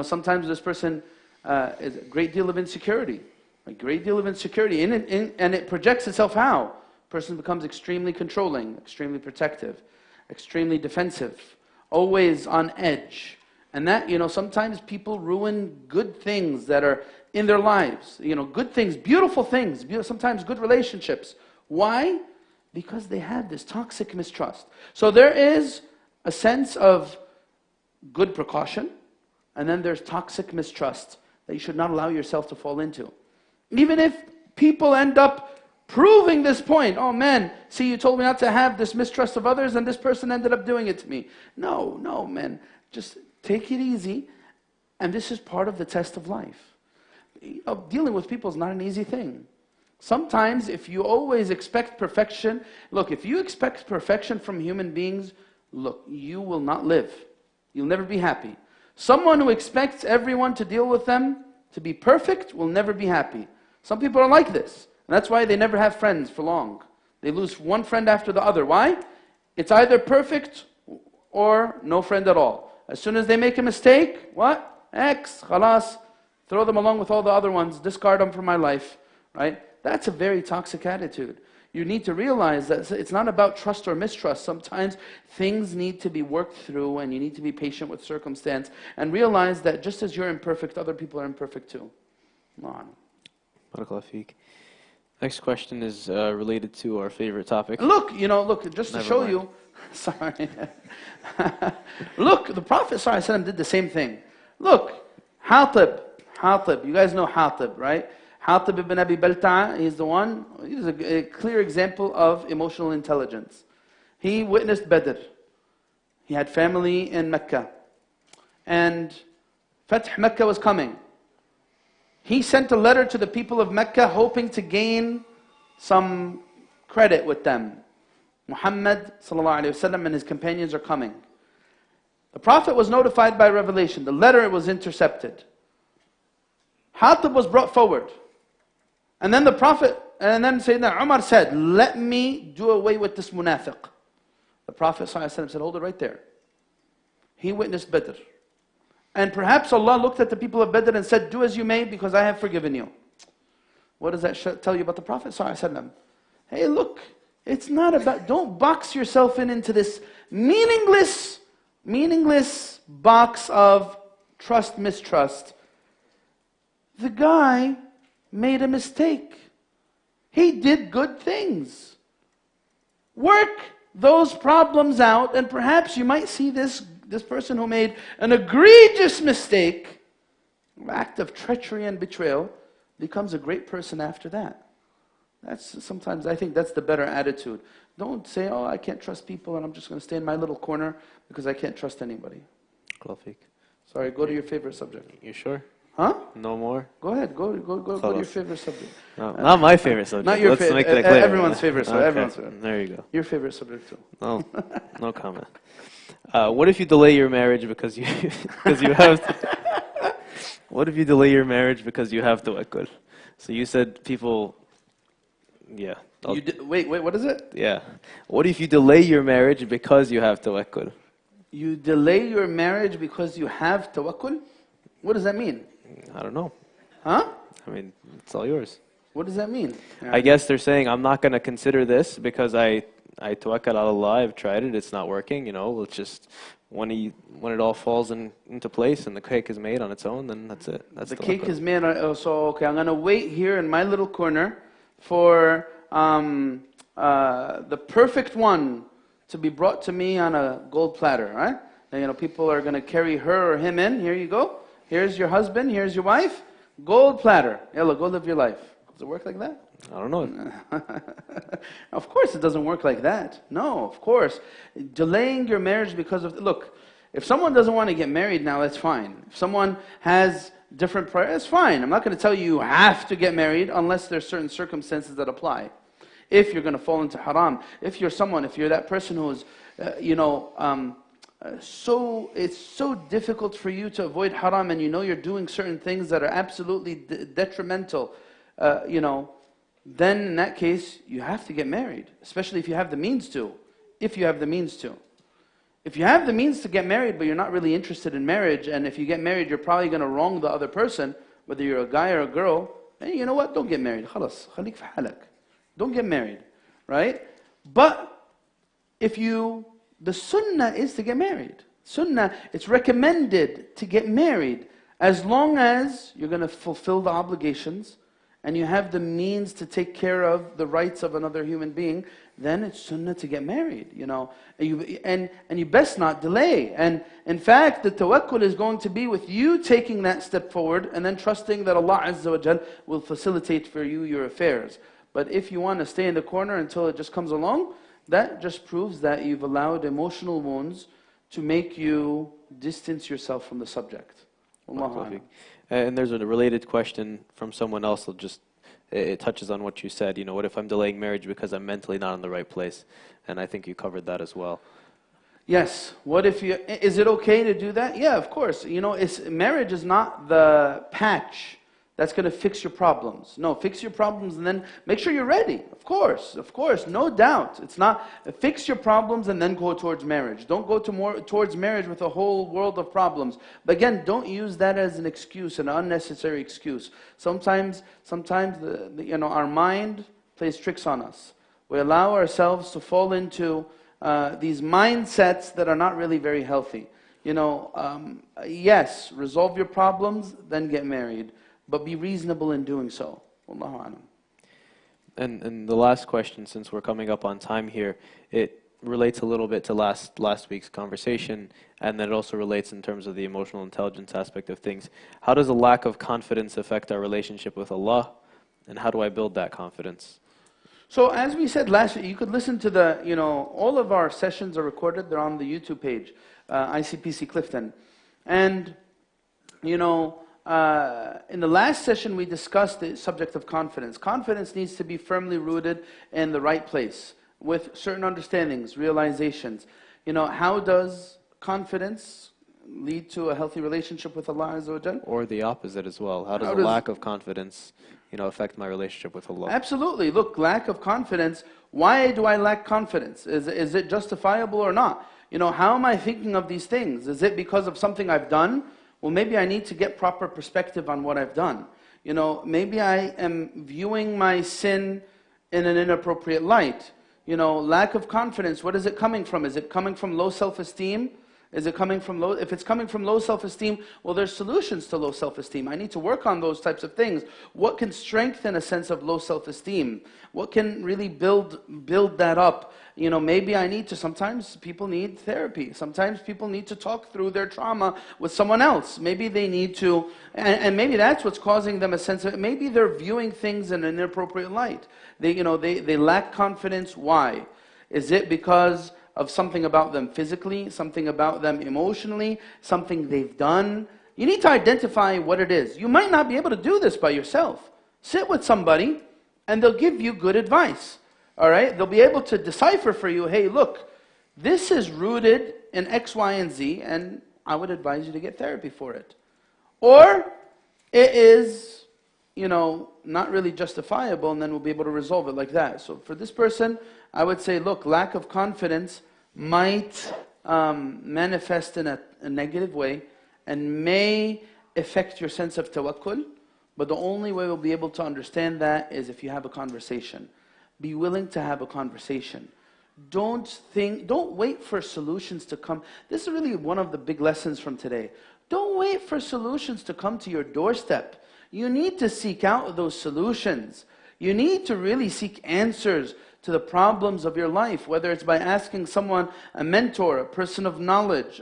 Sometimes this person is a great deal of insecurity. A great deal of insecurity. And it projects itself how? Person becomes extremely controlling, extremely protective, extremely defensive, always on edge. And that, sometimes people ruin good things that are in their lives. Good things, beautiful things, sometimes good relationships. Why? Because they have this toxic mistrust. So there is a sense of good precaution, and then there's toxic mistrust that you should not allow yourself to fall into. Even if people end up proving this point. Oh man, see, you told me not to have this mistrust of others and this person ended up doing it to me. No, man. Just take it easy. And this is part of the test of life. Dealing with people is not an easy thing. Sometimes if you always expect perfection, look, if you expect perfection from human beings, look, you will not live. You'll never be happy. Someone who expects everyone to deal with them to be perfect will never be happy. Some people are like this. And that's why they never have friends for long. They lose one friend after the other. Why? It's either perfect or no friend at all. As soon as they make a mistake, what? X, khalas, throw them along with all the other ones, discard them from my life. Right? That's a very toxic attitude. You need to realize that it's not about trust or mistrust. Sometimes things need to be worked through and you need to be patient with circumstance and realize that just as you're imperfect, other people are imperfect too. Barakallahu feek. Next question is related to our favorite topic. Look, just to show you. Sorry. Look, the Prophet ﷺ did the same thing. Look, Hatib. You guys know Hatib, right? Hatib ibn Abi Balta'a, he's a clear example of emotional intelligence. He witnessed Badr. He had family in Mecca. And Fath Mecca was coming. He sent a letter to the people of Mecca hoping to gain some credit with them. Muhammad sallallahu alaihi wasallam and his companions are coming. The Prophet was notified by revelation. The letter was intercepted. Hatib was brought forward. And then the Prophet, and then Sayyidina Umar said, let me do away with this munafiq. The Prophet ﷺ said, hold it right there. He witnessed Badr. And perhaps Allah looked at the people of Badr and said, do as you may because I have forgiven you. What does that tell you about the Prophet ﷺ? Hey, look, it's not about, don't box yourself into this meaningless box of trust, mistrust. The guy made a mistake. He did good things. Work those problems out, and perhaps you might see this person who made an egregious mistake, an act of treachery and betrayal, becomes a great person after that. Sometimes I think that's the better attitude. Don't say, oh, I can't trust people and I'm just going to stay in my little corner because I can't trust anybody. Sorry, go to your favorite subject. You sure? Huh? No more? Go ahead, go to your favorite subject. No, not my favorite subject. Not your Let's make that favorite. clear. Everyone's favorite subject. Okay. Everyone's favorite. There you go. Your favorite subject too. No, no comment. What if you delay your marriage because you have? What if you delay your marriage because you have tawakkul? So you said people. Yeah. Wait, what is it? Yeah. What if you delay your marriage because you have tawakkul? You delay your marriage because you have tawakkul? What does that mean? I don't know. Huh? I mean, it's all yours. What does that mean? I guess they're saying, I'm not going to consider this because I tawakkal ala Allah, I've tried it, it's not working, it's just, when it all falls into place and the cake is made on its own, then that's it. That's the cake is made, so okay, I'm going to wait here in my little corner for the perfect one to be brought to me on a gold platter, right? And, people are going to carry her or him in, here you go. Here's your husband, here's your wife, gold platter. Yalla, go live your life. Does it work like that? I don't know. Of course it doesn't work like that. No, of course. Delaying your marriage because of, look, if someone doesn't want to get married now, that's fine. If someone has different priorities, that's fine. I'm not going to tell you have to get married unless there's certain circumstances that apply. If you're going to fall into haram, if you're that person who's, it's so difficult for you to avoid haram and you're doing certain things that are absolutely detrimental, then in that case, you have to get married, especially if you have the means to. If you have the means to. If you have the means to get married, but you're not really interested in marriage, and if you get married, you're probably going to wrong the other person, whether you're a guy or a girl, then you know what? Don't get married. Khalas, khalik fi halak. Don't get married, right? But the sunnah is to get married. Sunnah, it's recommended to get married as long as you're going to fulfill the obligations and you have the means to take care of the rights of another human being, then it's sunnah to get married, and you best not delay. And in fact, the tawakkul is going to be with you taking that step forward and then trusting that Allah Azza wa Jal will facilitate for you your affairs. But if you want to stay in the corner until it just comes along, that just proves that you've allowed emotional wounds to make you distance yourself from the subject. And there's a related question from someone else. It touches on what you said. What if I'm delaying marriage because I'm mentally not in the right place? And I think you covered that as well. Yes. Is it okay to do that? Yeah, of course. Marriage is not the patch that's going to fix your problems. No, fix your problems and then make sure you're ready. Of course, no doubt. It's not fix your problems and then go towards marriage. Don't go towards marriage with a whole world of problems. But again, don't use that as an excuse, an unnecessary excuse. Sometimes our mind plays tricks on us. We allow ourselves to fall into these mindsets that are not really very healthy. Yes, resolve your problems, then get married. But be reasonable in doing so. Wallahu a'lam. And the last question, since we're coming up on time here, it relates a little bit to last week's conversation, and then it also relates in terms of the emotional intelligence aspect of things. How does a lack of confidence affect our relationship with Allah, and how do I build that confidence? So as we said last week, you could listen to all of our sessions are recorded. They're on the YouTube page, ICPC-Clifton. And, In the last session, we discussed the subject of confidence. Confidence needs to be firmly rooted in the right place, with certain understandings, realizations. How does confidence lead to a healthy relationship with Allah Azza wa Jal? Or the opposite as well. How does a lack of confidence, affect my relationship with Allah? Absolutely. Look, lack of confidence. Why do I lack confidence? Is it justifiable or not? How am I thinking of these things? Is it because of something I've done? Well, maybe I need to get proper perspective on what I've done. Maybe I am viewing my sin in an inappropriate light. Lack of confidence, what is it coming from? Is it coming from low self-esteem? Is it coming from low? If it's coming from low self-esteem, well, there's solutions to low self-esteem. I need to work on those types of things. What can strengthen a sense of low self-esteem? What can really build that up? Maybe I need to, sometimes people need therapy. Sometimes people need to talk through their trauma with someone else. Maybe they need to, and maybe that's what's causing them a sense of, maybe they're viewing things in an inappropriate light. They lack confidence. Why? Is it because of something about them physically, something about them emotionally, something they've done? You need to identify what it is. You might not be able to do this by yourself. Sit with somebody and they'll give you good advice. All right? They'll be able to decipher for you, hey, look, this is rooted in X, Y, and Z, and I would advise you to get therapy for it. Or it is, not really justifiable, and then we'll be able to resolve it like that. So for this person, I would say, look, lack of confidence might manifest in a negative way and may affect your sense of tawakkul, but the only way we'll be able to understand that is if you have a conversation. Be willing to have a conversation. Don't wait for solutions to come. This is really one of the big lessons from today. Don't wait for solutions to come to your doorstep. You need to seek out those solutions. You need to really seek answers to the problems of your life, whether it's by asking someone, a mentor, a person of knowledge,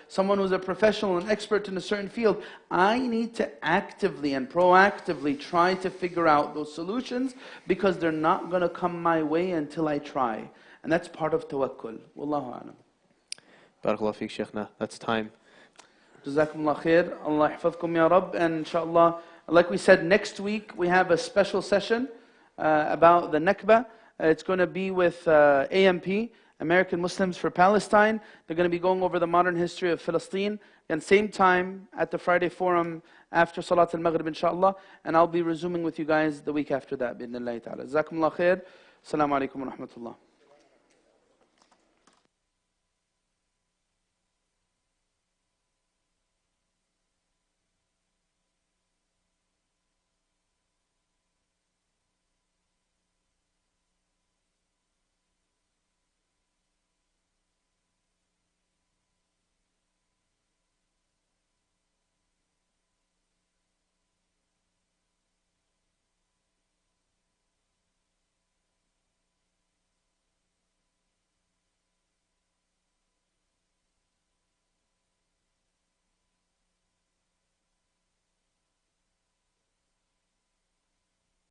someone who's a professional, an expert in a certain field. I need to actively and proactively try to figure out those solutions, because they're not going to come my way until I try. And that's part of tawakkul. Wallahu a'lam. Barakallahu feek, Shaykhna. That's time. Jazakumullah khair. Allah hifadhkum ya Rabb. And inshallah, like we said, next week we have a special session about the Nakba. It's going to be with AMP, American Muslims for Palestine. They're going to be going over the modern history of Palestine. And same time at the Friday Forum after Salat al-Maghrib, inshallah. And I'll be resuming with you guys the week after that, bi'idhnillahi ta'ala. Jazakumullah khair. Assalamu alaikum wa rahmatullah.